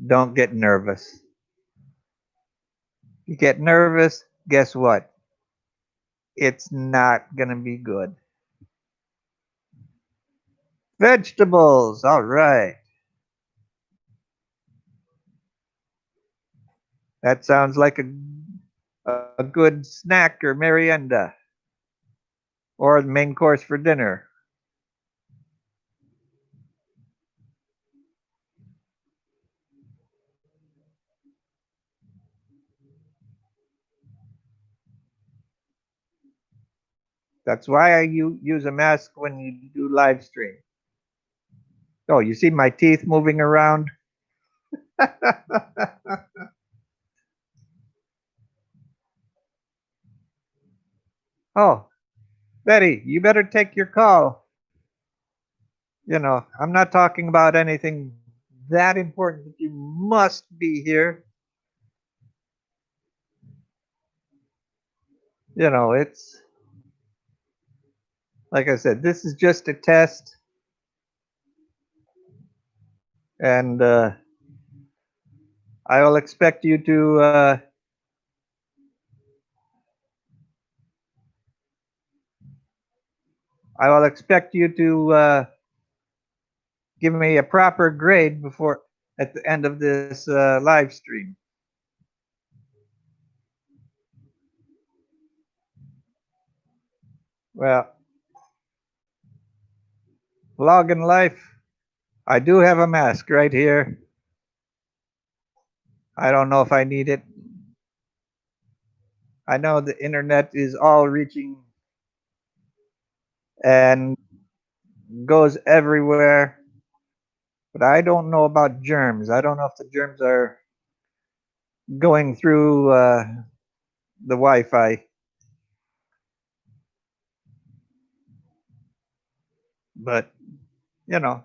Don't get nervous. You get nervous, guess what? It's not gonna be good. Vegetables. All right. That sounds like a good snack or merienda or the main course for dinner. That's why use a mask when you do live stream. Oh, you see my teeth moving around? Oh, Betty, you better take your call. I'm not talking about anything that important that you must be here. It's like I said, this is just a test, and I will expect you to. I will expect you to give me a proper grade before at the end of this live stream. Well, Vlog in Life, I do have a mask right here. I don't know if I need it. I know the internet is all reaching and goes everywhere, but I don't know about germs. I don't know if the germs are going through the Wi-Fi. But, you know,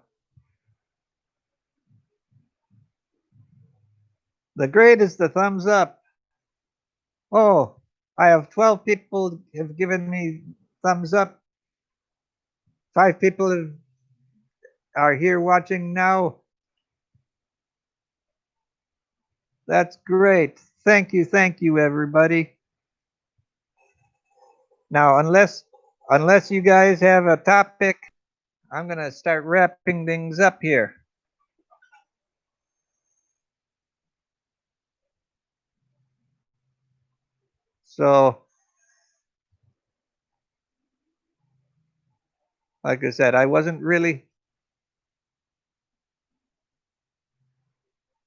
the grade is the thumbs up. Oh, I have 12 people have given me thumbs up. 5 people are here watching now. That's great. Thank you, everybody. Now, unless you guys have a topic, I'm gonna start wrapping things up here. So, like I said, I wasn't really.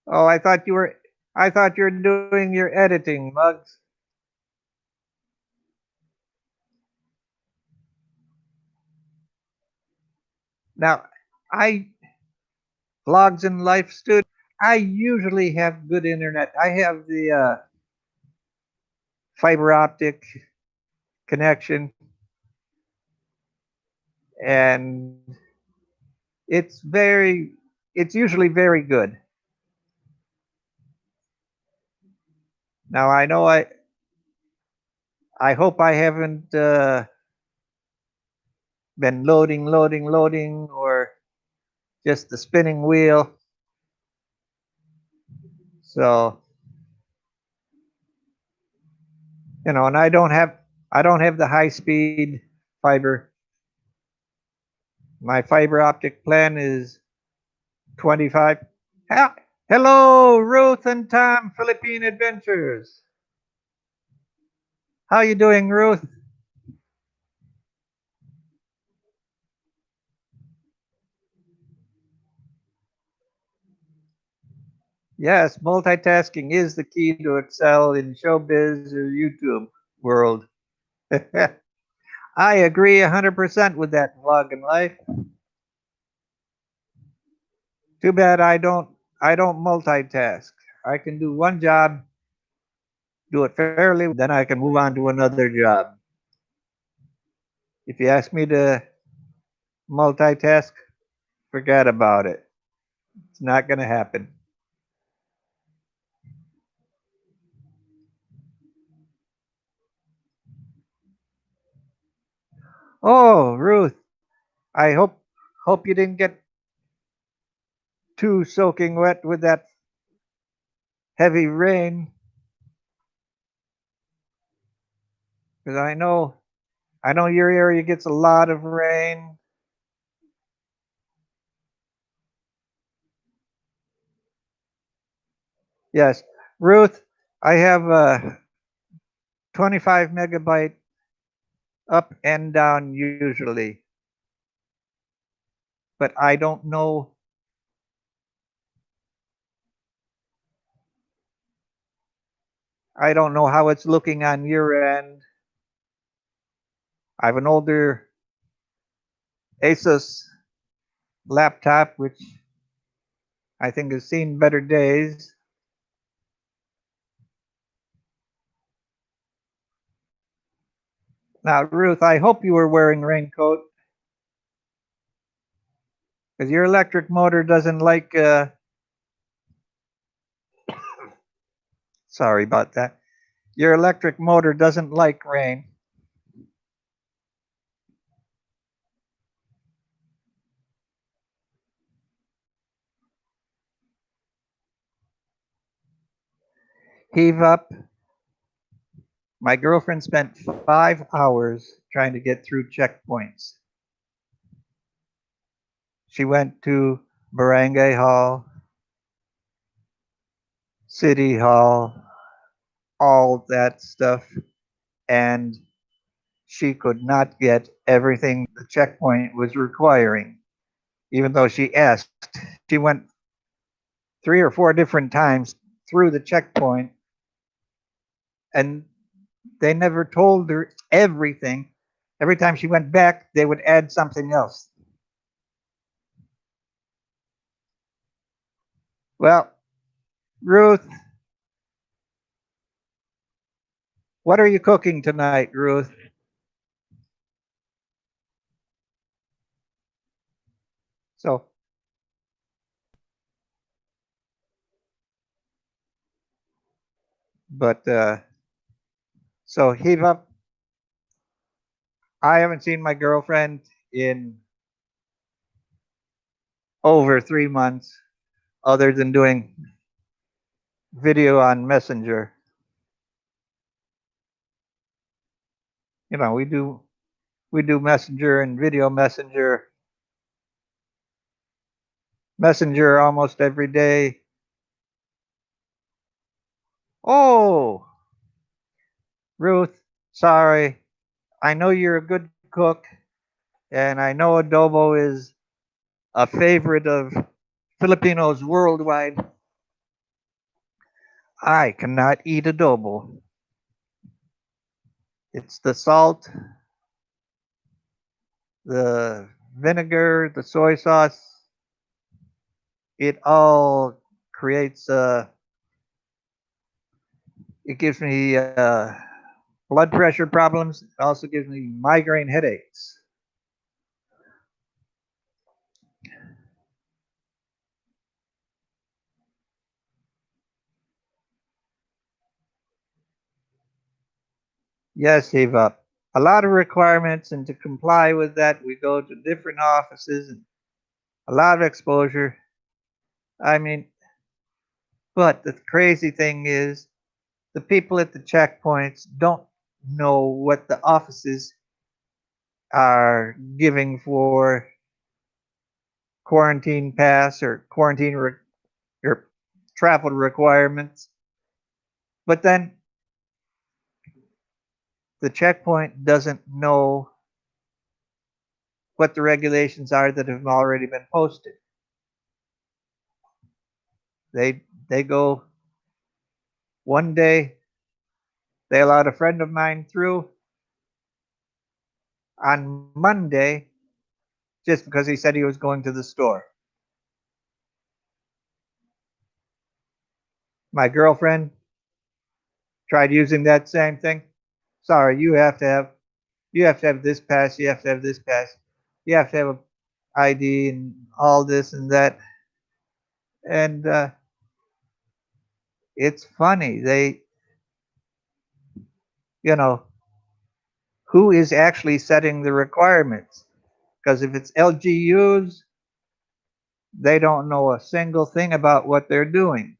Oh, I thought you were. I thought you were doing your editing, Mugs. Now, I Vlogs in Life Studio. I usually have good internet. I have the fiber optic connection, and it's very. It's usually very good. Now I know I hope I haven't been loading, or just the spinning wheel. So, and I don't have the high speed fiber. My fiber optic plan is 25. Hello, Ruth and Tom, Philippine Adventures. How you doing, Ruth? Yes, multitasking is the key to excel in showbiz or YouTube world. I agree 100% with that, Vlog in Life. Too bad I don't multitask. I can do one job, do it fairly, then I can move on to another job. If you ask me to multitask, forget about it. It's not going to happen. Oh, Ruth, I hope you didn't get too soaking wet with that heavy rain, because I know your area gets a lot of rain. Yes, Ruth, I have a 25 megabyte up and down usually, but I don't know how it's looking on your end. I have an older Asus laptop, which I think has seen better days. Now, Ruth, I hope you were wearing raincoat because your electric motor doesn't like. Sorry about that. Your electric motor doesn't like rain. Heave up. My girlfriend spent 5 hours trying to get through checkpoints. She went to Barangay Hall, City Hall, all that stuff, and she could not get everything the checkpoint was requiring, even though she asked. She went 3 or 4 different times through the checkpoint, and they never told her everything. Every time she went back, they would add something else. Well, Ruth, what are you cooking tonight, Ruth? So, but so heave up. I haven't seen my girlfriend in over 3 months, other than doing video on Messenger. You know, we do Messenger and video Messenger almost every day. Oh, Ruth, sorry. I know you're a good cook, and I know adobo is a favorite of Filipinos worldwide. I cannot eat adobo. It's the salt, the vinegar, the soy sauce. It all creates it gives me blood pressure problems. It also gives me migraine headaches. Yes, Eva. A lot of requirements, and to comply with that, we go to different offices and a lot of exposure. I mean, but the crazy thing is, the people at the checkpoints don't know what the offices are giving for quarantine pass or or travel requirements. But then the checkpoint doesn't know what the regulations are that have already been posted. They go one day. They allowed a friend of mine through on Monday just because he said he was going to the store. My girlfriend tried using that same thing. Sorry, you have to have this pass, you have to have this pass, you have to have a ID and all this and that. And it's funny. You know, who is actually setting the requirements? Because if it's LGUs, they don't know a single thing about what they're doing.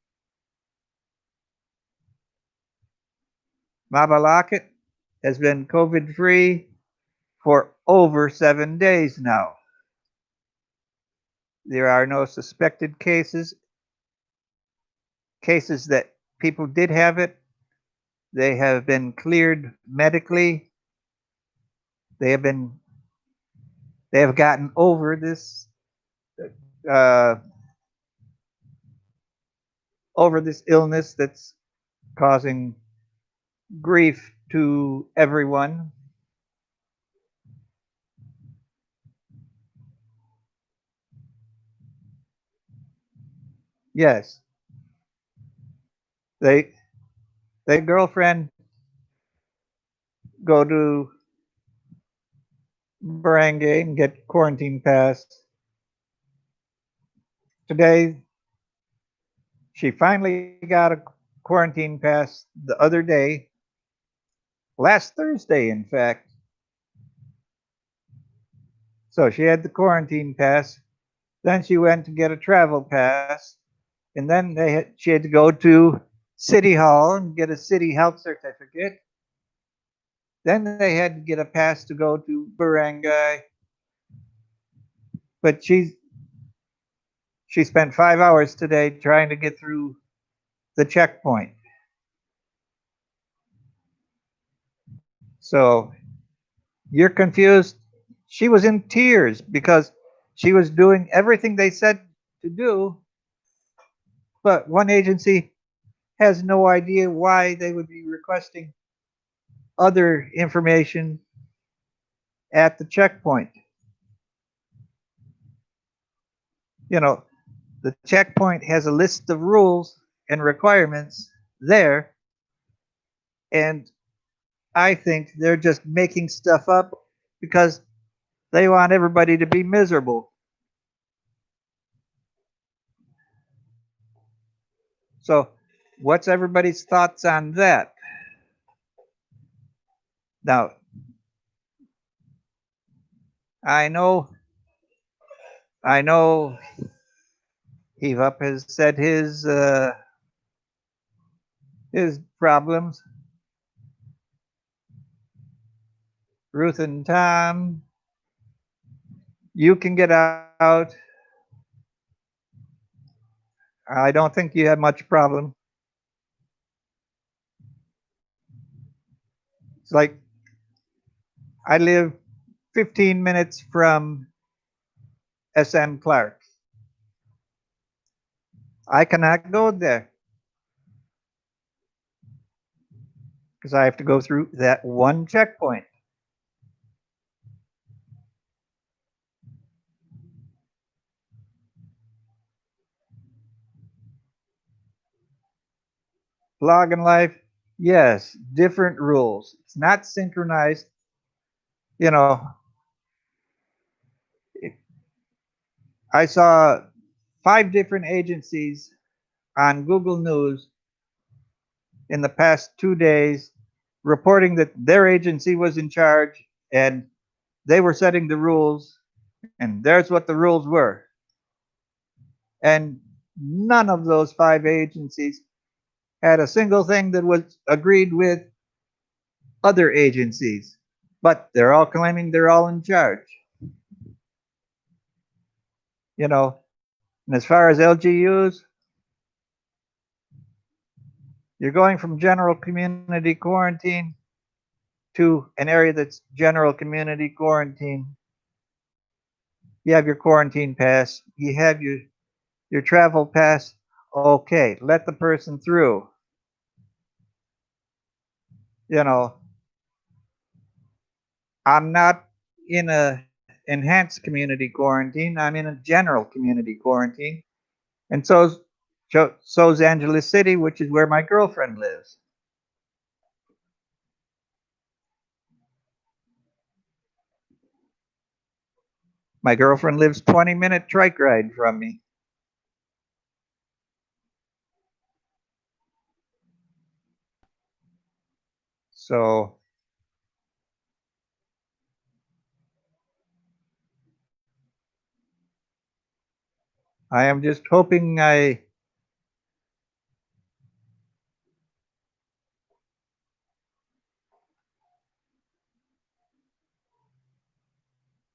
Mabalacat has been COVID free for over 7 days now. There are no suspected cases. Cases that people did have it, they have been cleared medically. They have been they have gotten uh, over this illness that's causing grief to everyone. Yes, they they girlfriend go to Barangay and get quarantine pass. Today, she finally got a quarantine pass the other day, last Thursday, in fact. So she had the quarantine pass. Then she went to get a travel pass, and then she had to go to City Hall and get a city health certificate. Then they had to get a pass to go to Barangay. But she spent 5 hours today trying to get through the checkpoint. So you're confused. She was in tears because she was doing everything they said to do, but one agency has no idea why they would be requesting other information at the checkpoint. You know, the checkpoint has a list of rules and requirements there, and I think they're just making stuff up because they want everybody to be miserable. So, what's everybody's thoughts on that? Now, I know, I know, Heave Up has said his problems. Ruth and Tom, you can get out. I don't think you have much problem. It's like I live 15 minutes from SM Clark. I cannot go there because I have to go through that one checkpoint. Blog and Life, yes, different rules. It's not synchronized. You know, I saw 5 different agencies on Google News in the past 2 days reporting that their agency was in charge and they were setting the rules, and there's what the rules were. And none of those 5 agencies had a single thing that was agreed with other agencies, but they're all claiming they're all in charge. You know, and as far as LGUs, you're going from general community quarantine to an area that's general community quarantine. You have your quarantine pass, you have your travel pass. Okay, let the person through. You know, I'm not in a enhanced community quarantine. I'm in a general community quarantine, and so's Angeles City, which is where my girlfriend lives. My girlfriend lives 20-minute trike ride from me. So I am just hoping I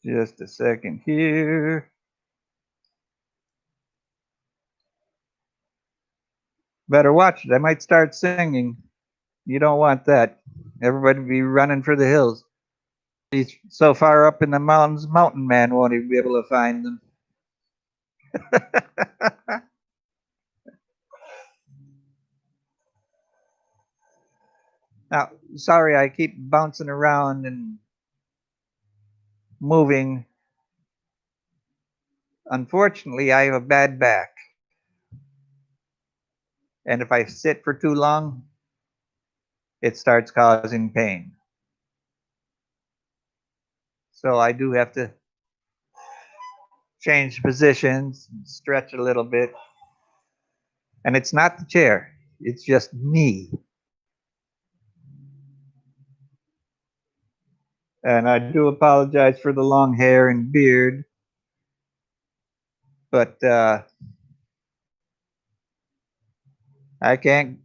just a second here. Better watch it. I might start singing. You don't want that. Everybody be running for the hills. He's so far up in the mountains, Mountain Man won't even be able to find them. Now, sorry, I keep bouncing around and moving. Unfortunately, I have a bad back. And if I sit for too long, it starts causing pain. So I do have to change positions, stretch a little bit. And it's not the chair, it's just me. And I do apologize for the long hair and beard, but I can't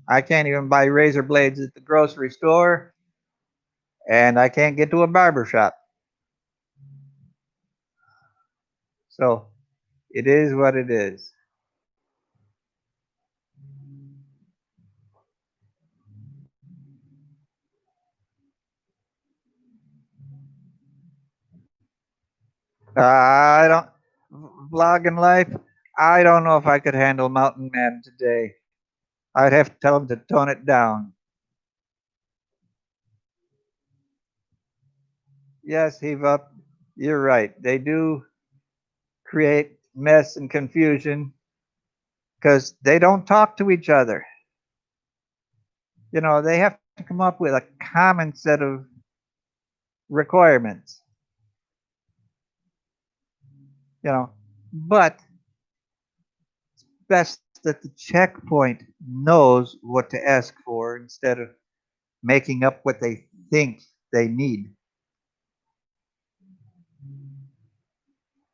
I can't even buy razor blades at the grocery store, and I can't get to a barber shop. So it is what it is. I don't vlogging life. I don't know if I could handle Mountain Man today. I'd have to tell him to tone it down. Yes, heave up. You're right. They do create mess and confusion because they don't talk to each other. They have to come up with a common set of requirements. You know, but it's best that the checkpoint knows what to ask for instead of making up what they think they need.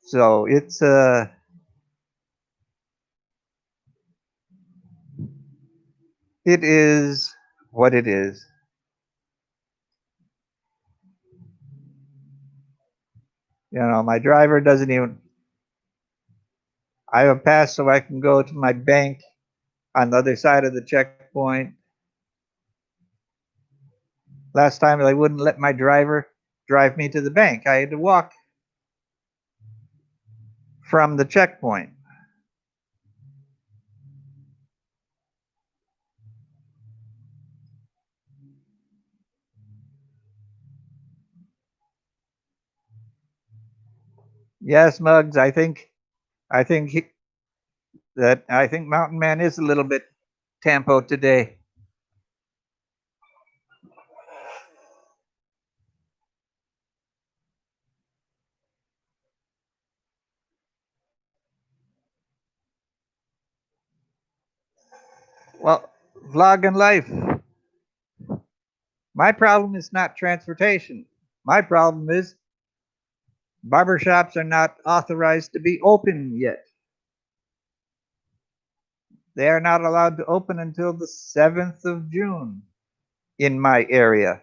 So it is what it is. My driver doesn't even. I have a pass so I can go to my bank on the other side of the checkpoint. Last time they wouldn't let my driver drive me to the bank. I had to walk from the checkpoint. Yes, Muggs, I think I think Mountain Man is a little bit tampo today. Well, vlog and life. My problem is not transportation. My problem is barbershops are not authorized to be open yet. They are not allowed to open until the 7th of June in my area.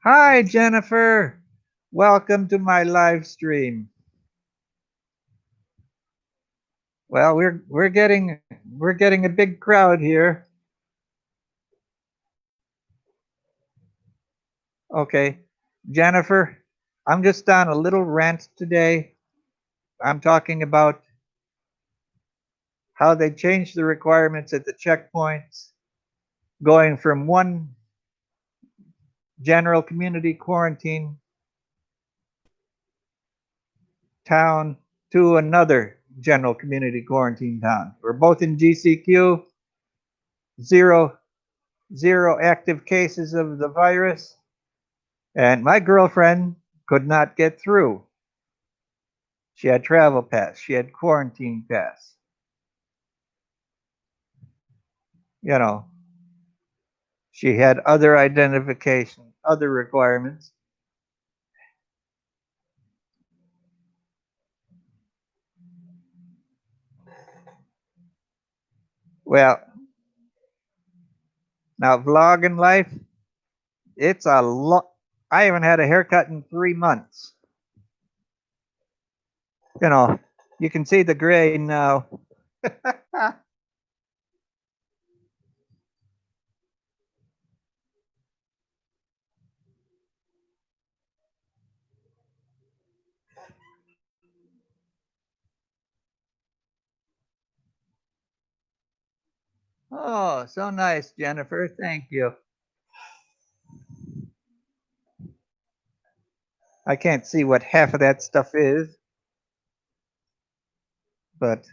Hi, Jennifer. Welcome to my live stream. Well, we're getting a big crowd here. Okay. Jennifer, I'm just on a little rant today. I'm talking about how they changed the requirements at the checkpoints, going from one general community quarantine town to another general community quarantine town. We're both in GCQ, zero zero active cases of the virus, and my girlfriend could not get through. She had travel pass, she had quarantine pass. You know, she had other identification, other requirements. Well, now vlogging life, it's a lot. I haven't had a haircut in 3 months. You know, you can see the gray now. Oh, so nice, Jennifer. Thank you. I can't see what half of that stuff is, but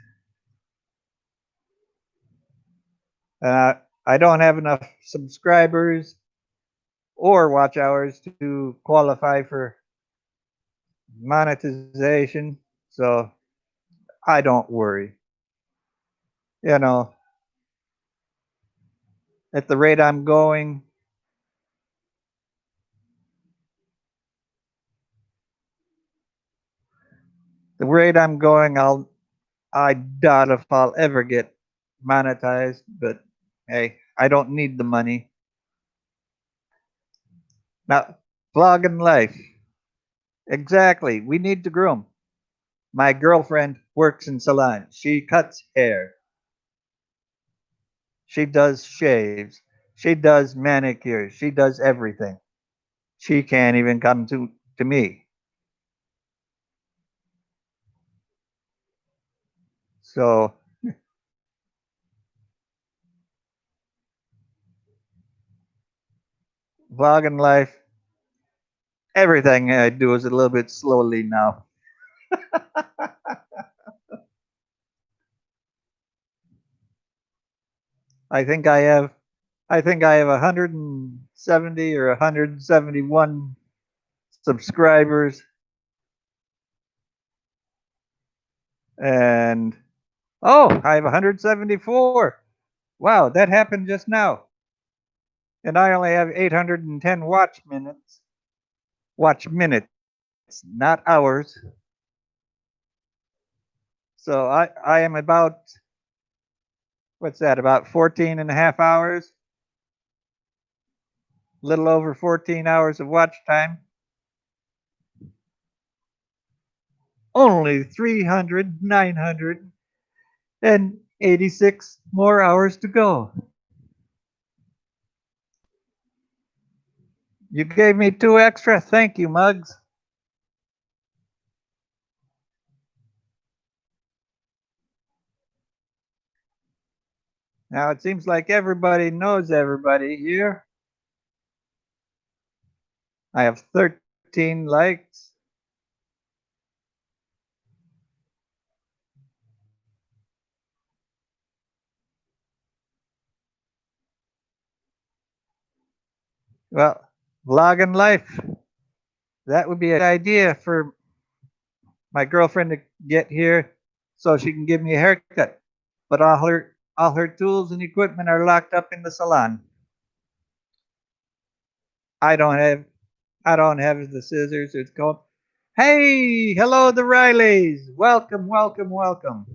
I don't have enough subscribers or watch hours to qualify for monetization. So I don't worry. You know, at the rate I'm going, I doubt if I'll ever get monetized, but hey, I don't need the money. Now, vlogging life. Exactly. We need to groom. My girlfriend works in salon. She cuts hair. She does shaves. She does manicures. She does everything. She can't even come to me. So, vlogging life, everything I do is a little bit slowly now. I think I have I think I have 170 or 171 subscribers, and oh, I have 174. Wow, that happened just now. And I only have 810 watch minutes. Watch minutes, not hours. So I am about, what's that, about 14 and a half hours? Little over 14 hours of watch time. Only 300, 986 more hours to go. You gave me 2 extra. Thank you, Mugs. Now it seems like everybody knows everybody here. I have 13 likes. Well, vlogging life. That would be a good idea for my girlfriend to get here so she can give me a haircut. But all her tools and equipment are locked up in the salon. I don't have I don't have the scissors. It's called. Hey, hello, the Rileys. Welcome, welcome, welcome.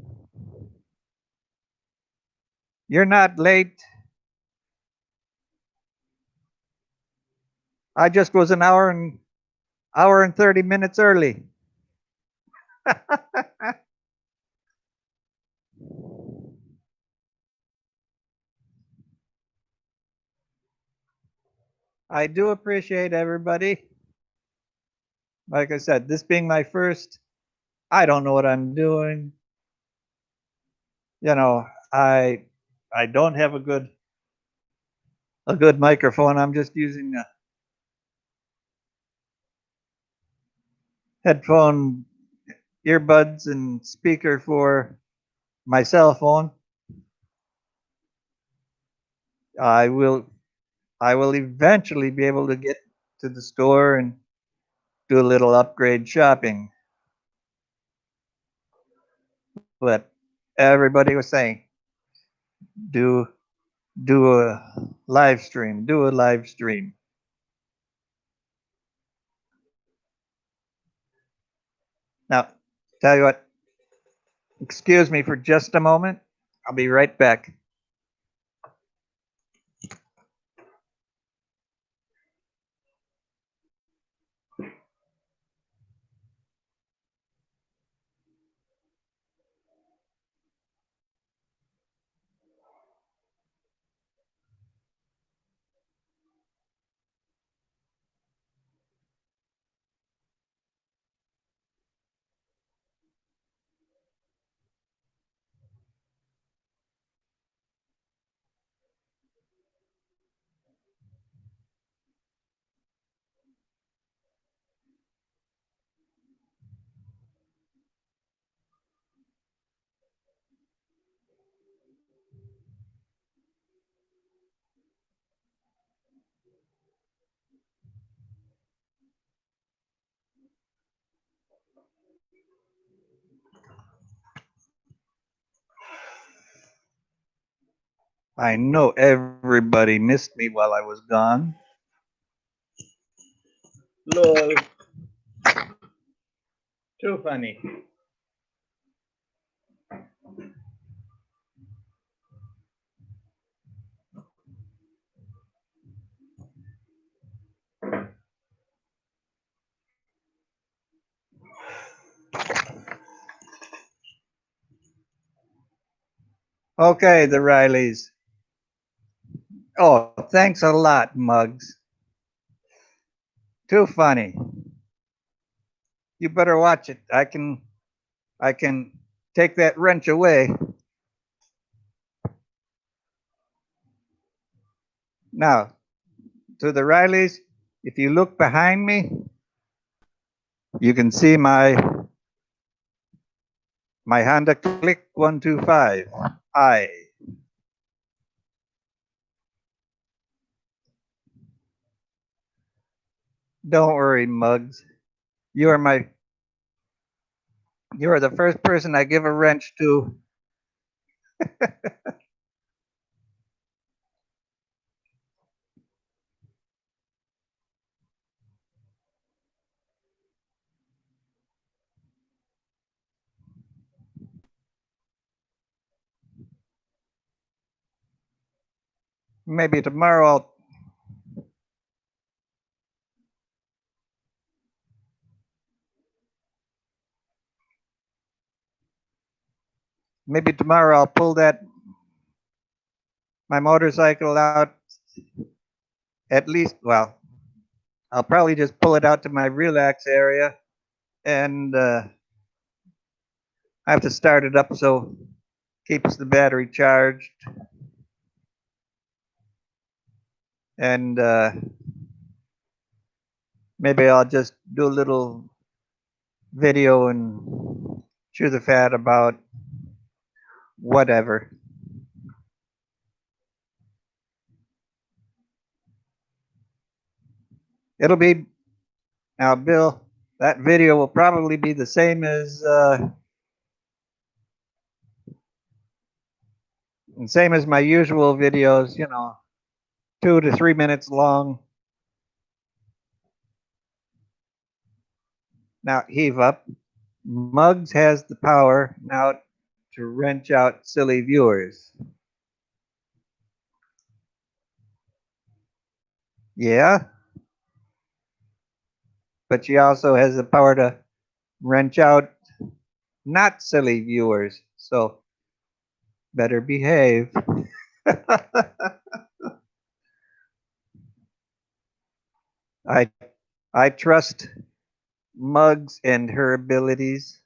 You're not late. I just was an hour and 30 minutes early. I do appreciate everybody. Like I said, this being my first, I don't know what I'm doing. You know, I don't have a good microphone. I'm just using a headphone, earbuds, and speaker for my cell phone. I will I will eventually be able to get to the store and do a little upgrade shopping. But everybody was saying, do do a live stream, do a live stream. Now, tell you what, excuse me for just a moment. I'll be right back. I know everybody missed me while I was gone. Lol. Too funny. Okay, the Rileys. Oh, thanks a lot, Muggs. Too funny. You better watch it. I can take that wrench away. Now, to the Rileys, if you look behind me, you can see my Honda Click 125. I. Don't worry, Muggs. You are my you are the first person I give a wrench to. Maybe tomorrow I'll pull that my motorcycle out at least. Well, I'll probably just pull it out to my relax area, and I have to start it up so keeps the battery charged. And maybe I'll just do a little video and chew the fat about whatever. It'll be now, Bill. That video will probably be the same as my usual videos. 2 to 3 minutes long. Now heave up. Muggs has the power now to wrench out silly viewers. Yeah, but she also has the power to wrench out not silly viewers. So better behave. I I trust Muggs and her abilities.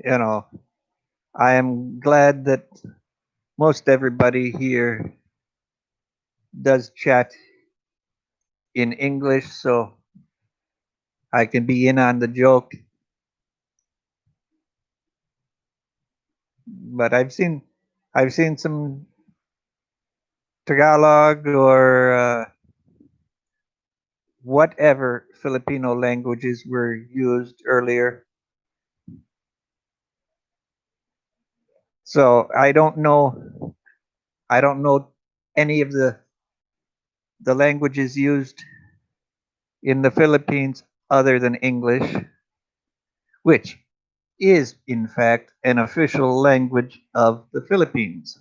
You know, I am glad that most everybody here does chat in English, so I can be in on the joke. But I've seen some Tagalog or whatever Filipino languages were used earlier. So I don't know any of the languages used in the Philippines other than English, which is in fact an official language of the Philippines.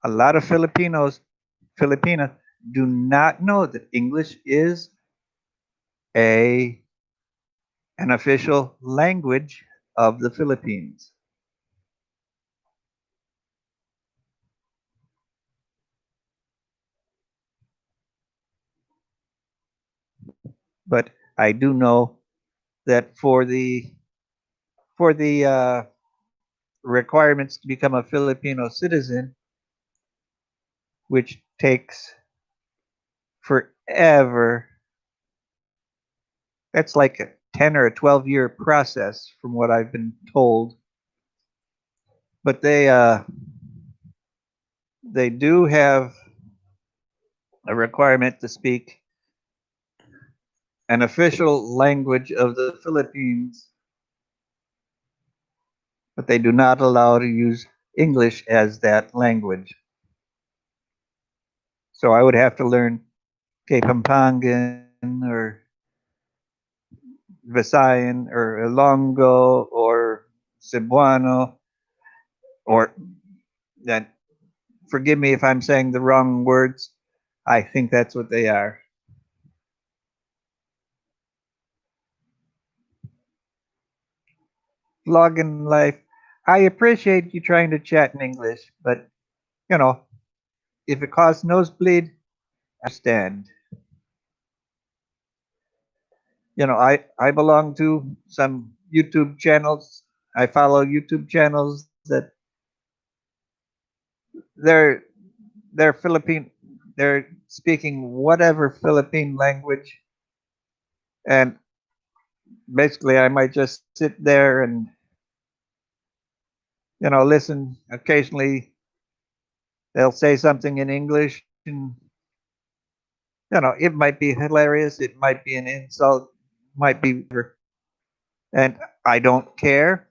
A lot of Filipinas do not know that English is a an official language of the Philippines. But I do know that for the requirements to become a Filipino citizen, which takes forever, that's like a 10 or a 12-year process from what I've been told. But they do have a requirement to speak an official language of the Philippines, but they do not allow to use English as that language. So I would have to learn Kapampangan or Visayan or Ilonggo or Cebuano or that. Forgive me if I'm saying the wrong words. I think that's what they are. Log in life. I appreciate you trying to chat in English, but you know, if it caused nosebleed, I understand. I belong to some YouTube channels. I follow YouTube channels that they're they're Philippine they're speaking whatever Philippine language, and basically I might just sit there and listen. Occasionally they'll say something in English, and it might be hilarious, it might be an insult, might be whatever, and I don't care.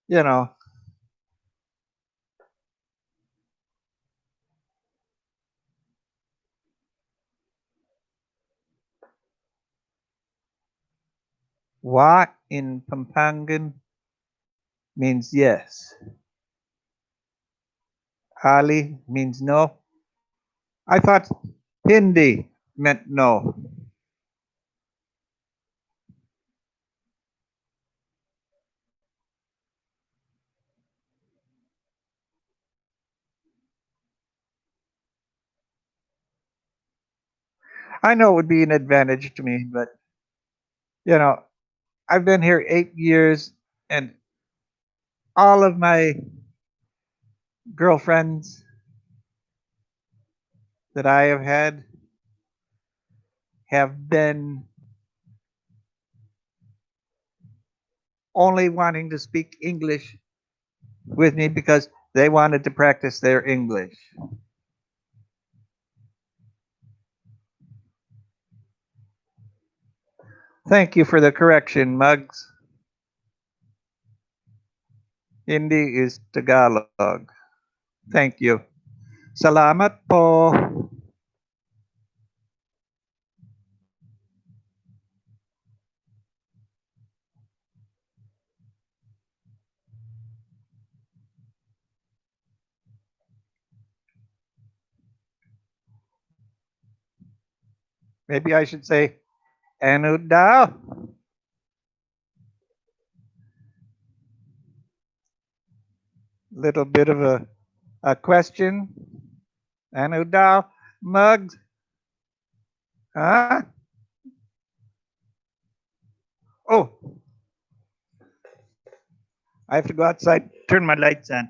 You know, wa in Pampangan means yes. Ali means no. I thought Hindi meant no. I know it would be an advantage to me, but you know, I've been here 8 years, and all of my girlfriends that I have been only wanting to speak English with me because they wanted to practice their English. Thank you for the correction, Mugs. Hindi is Tagalog. Thank you. Salamat po. Maybe I should say, ano daw? Little bit of a question. Ano daw? Mugs? Huh? Oh, I have to go outside, turn my lights on.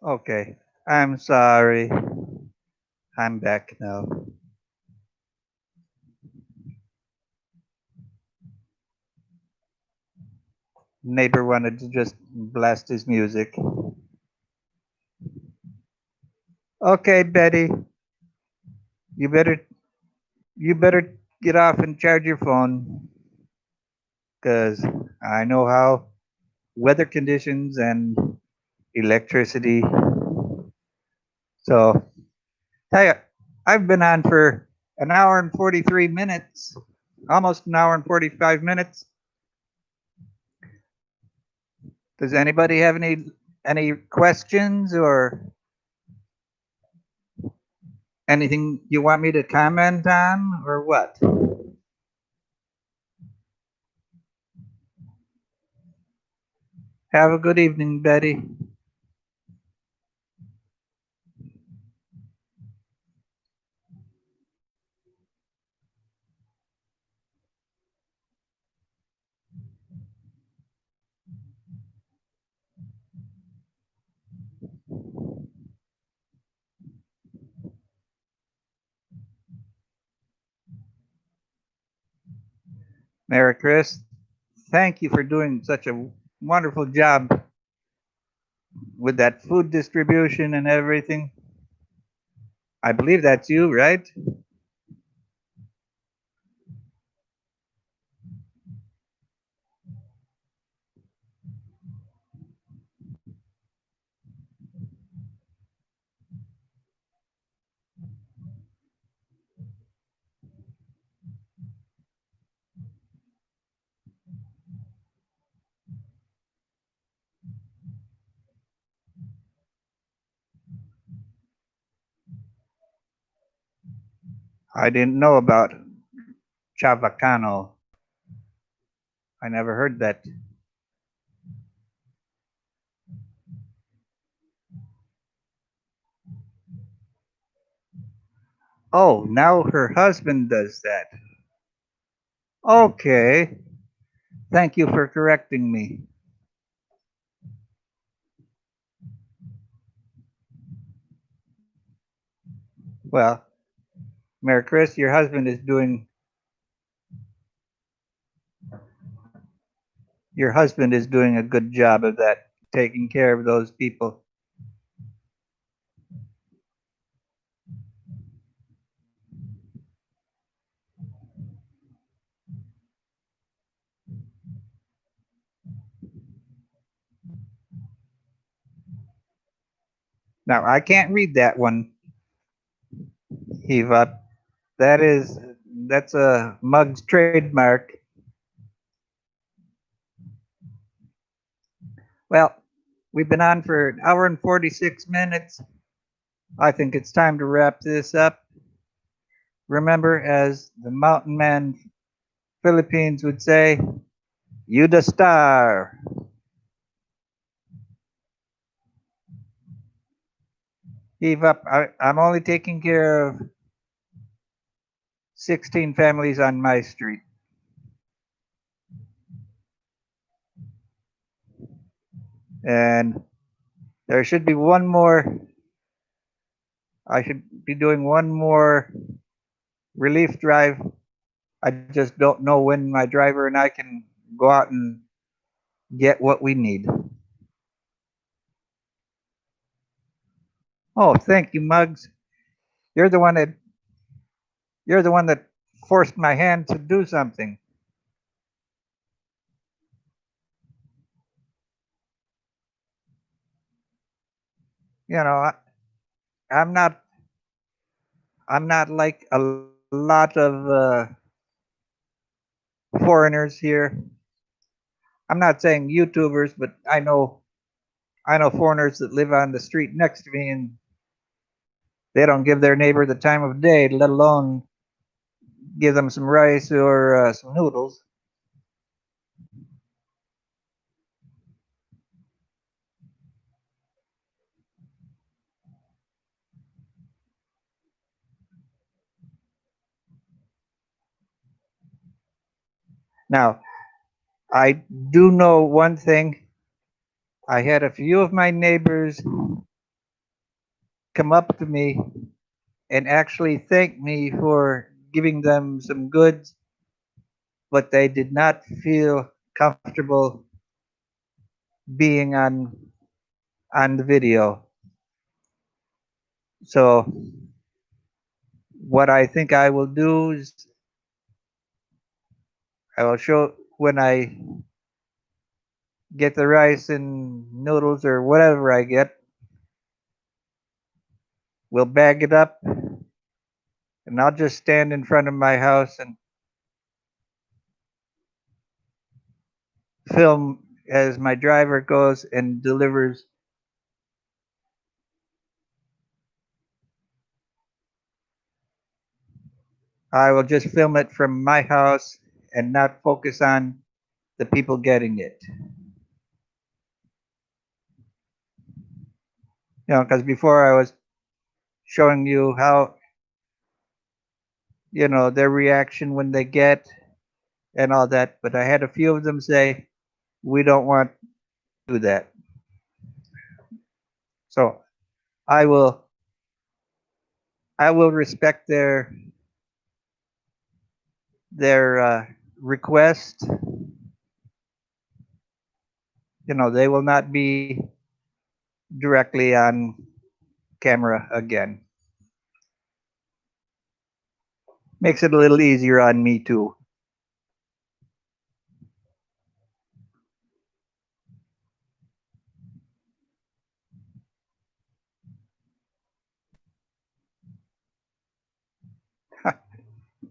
Okay. I'm sorry. I'm back now. Neighbor wanted to just blast his music. Okay, Betty, you better you better get off and charge your phone, 'cause I know how weather conditions and electricity. So, tell you, I've been on for an hour and 43 minutes, almost an hour and 45 minutes. Does anybody have any questions or anything you want me to comment on or what? Have a good evening, Betty. Mary Chris, thank you for doing such a wonderful job with that food distribution and everything. I believe that's you, right? I didn't know about Chavacano. I never heard that. Oh, now her husband does that. Okay. Thank you for correcting me. Well, Mary Chris, your husband is doing a good job of that, taking care of those people. Now I can't read that one, Eva. That is that's a Mug's trademark. Well, we've been on for an hour and 46 minutes. I think it's time to wrap this up. Remember, as the Mountain Man Philippines would say, you the star. Eva, I'm only taking care of 16 families on my street. And there should be one more. I should be doing one more relief drive. I just don't know when my driver and I can go out and get what we need. Oh, thank you, Muggs. You're the one that you're the one that forced my hand to do something. You know, I'm not I'm not like a lot of foreigners here. I'm not saying YouTubers, but I know foreigners that live on the street next to me, and they don't give their neighbor the time of day, let alone give them some rice or some noodles. Now, I do know one thing. I had a few of my neighbors come up to me and actually thank me for giving them some goods, but they did not feel comfortable being on the video. So what I think I will do is I will show when I get the rice and noodles or whatever I get, we'll bag it up and I'll just stand in front of my house and film as my driver goes and delivers. I will just film it from my house and not focus on the people getting it. Because before I was showing you how, their reaction when they get and all that, but I had a few of them say, we don't want to do that. So I will I will respect their request. They will not be directly on camera again. Makes it a little easier on me too.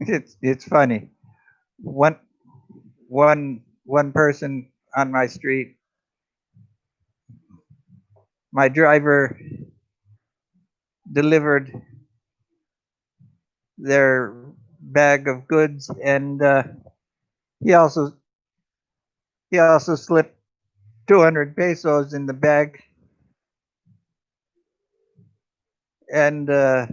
It's funny. One one person on my street, my driver delivered their bag of goods, and he also he also slipped 200 pesos in the bag, and the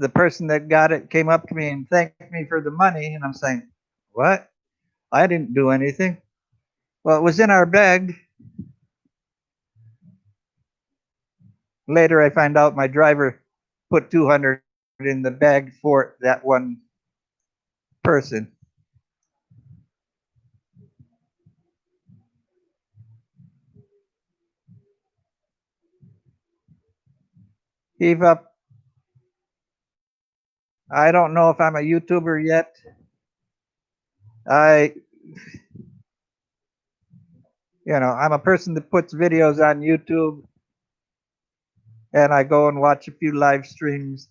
person that got it came up to me and thanked me for the money, and I'm saying, "What? I didn't do anything." Well, it was in our bag. Later, I find out my driver put 200 in the bag for that one person. Heave up. I don't know if I'm a YouTuber yet. I, I'm a person that puts videos on YouTube, and I go and watch a few live streams.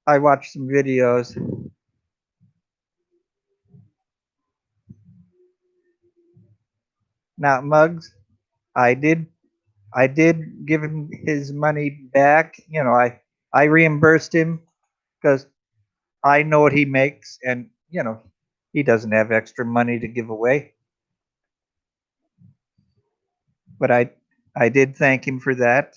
I watch some videos. Now, Muggs, I did I did give him his money back. I reimbursed him because I know what he makes, and he doesn't have extra money to give away. But I did thank him for that.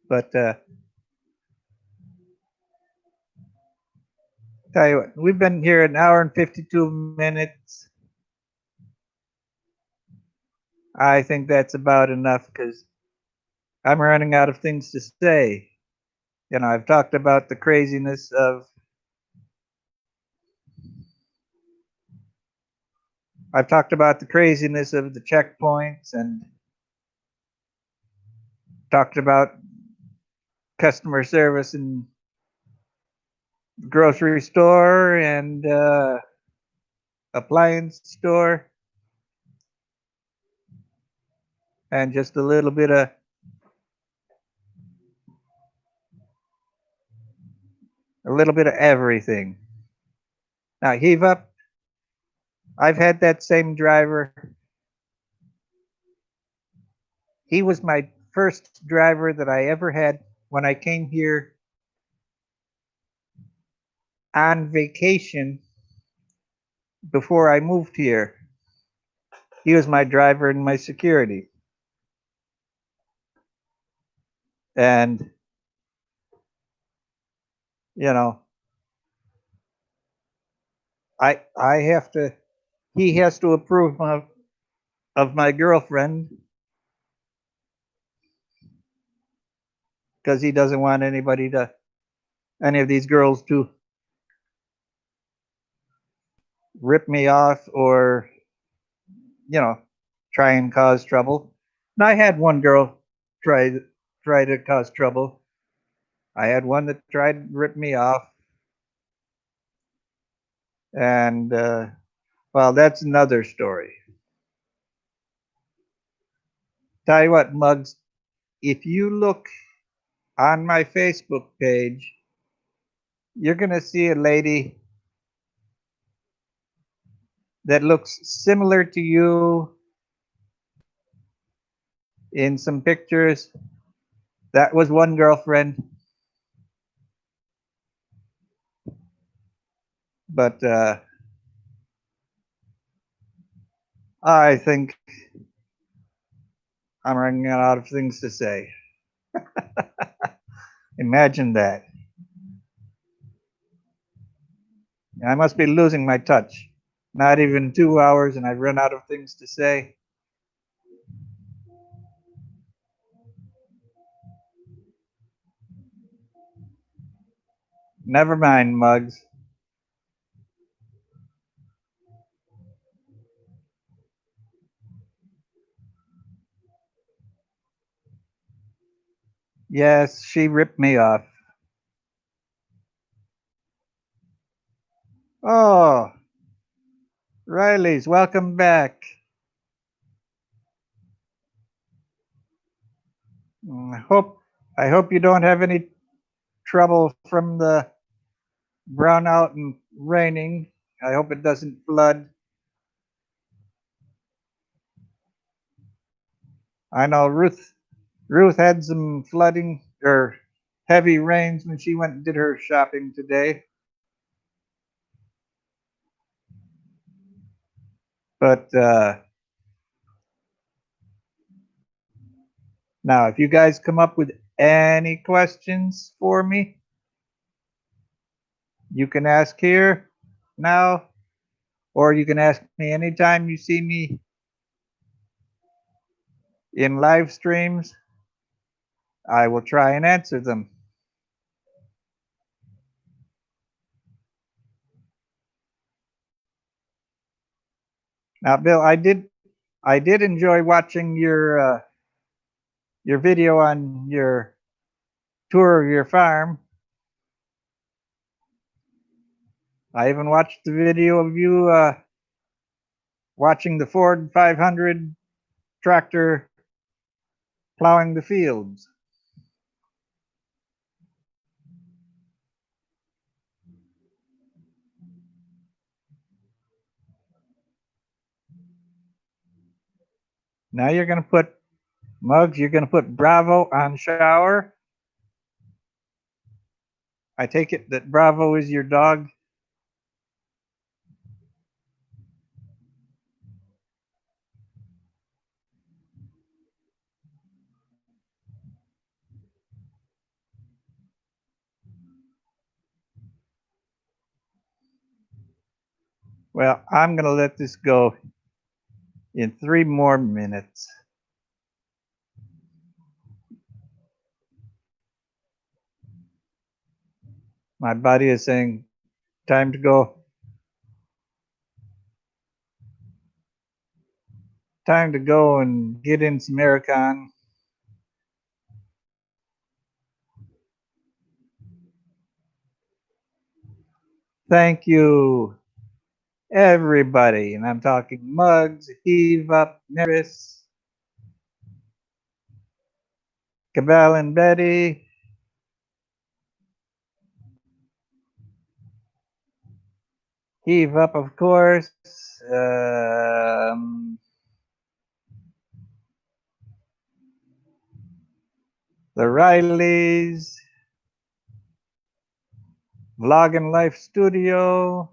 But tell you what, we've been here an hour and 52 minutes. I think that's about enough because I'm running out of things to say. I've talked about the craziness of I've talked about the craziness of the checkpoints and talked about customer service in grocery store and appliance store, and just a little bit of everything. Now, heave up. I've had that same driver. He was my first driver that I ever had when I came here on vacation before I moved here. He was my driver and my security. And, you know, I have to. He has to approve of my girlfriend because he doesn't want any of these girls to rip me off or, you know, try and cause trouble. And I had one girl try try to cause trouble. I had one that tried to rip me off, and well, that's another story. Tell you what, Muggs, if you look on my Facebook page, you're gonna see a lady that looks similar to you in some pictures. That was one girlfriend, but I think I'm running out of things to say. Imagine that. I must be losing my touch. Not even 2 hours, and I've run out of things to say. Never mind, Muggs. Yes, she ripped me off. Oh, Riley's, welcome back. Mm, I hope you don't have any trouble from the brownout and raining. I hope it doesn't flood. I know Ruth had some flooding or heavy rains when she went and did her shopping today. But now, if you guys come up with any questions for me, you can ask here now, or you can ask me anytime you see me in live streams. I will try and answer them. Now, Bill, I did enjoy watching your video on your tour of your farm. I even watched the video of you watching the Ford 500 tractor plowing the fields. Now you're going to put Muggs, you're going to put Bravo on shower. I take it that Bravo is your dog. Well, I'm going to let this go in 3 more minutes. My body is saying, time to go. Time to go and get in some aircon. Thank you, everybody. And I'm talking Muggs, Heave Up, Neris, Cabell and Betty, Heave Up, of course. The Rileys, Vlog and Life Studio,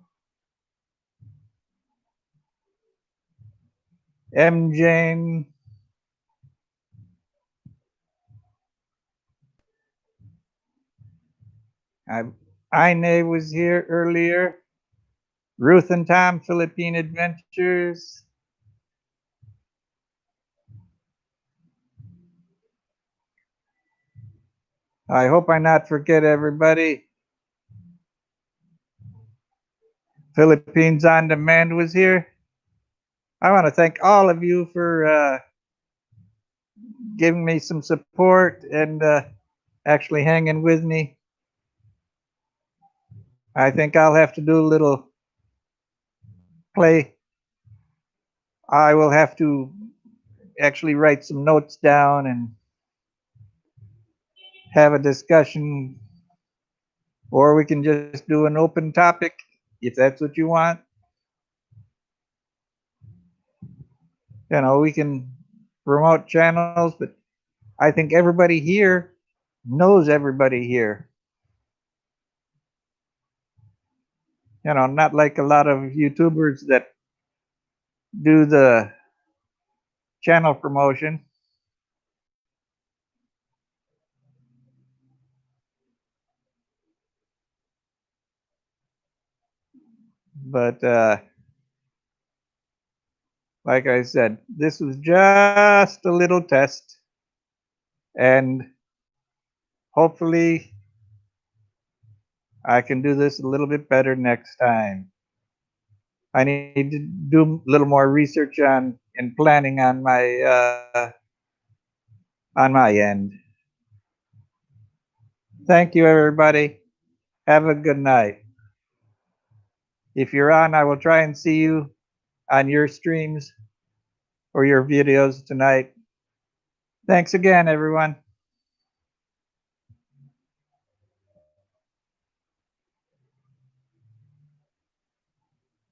M. Jane, Ine was here earlier. Ruth and Tom Philippine Adventures. I hope I not forget everybody. Philippines on Demand was here. I want to thank all of you for giving me some support and actually hanging with me. I think I'll have to do a little play. I will have to actually write some notes down and have a discussion, or we can just do an open topic if that's what you want. You know, we can promote channels, but I think everybody here knows everybody here. You know, not like a lot of YouTubers that do the channel promotion. But like I said, this was just a little test. And hopefully I can do this a little bit better next time. I need to do a little more research on and planning on my end. Thank you, everybody. Have a good night. If you're on, I will try and see you on your streams or your videos tonight. Thanks again, everyone.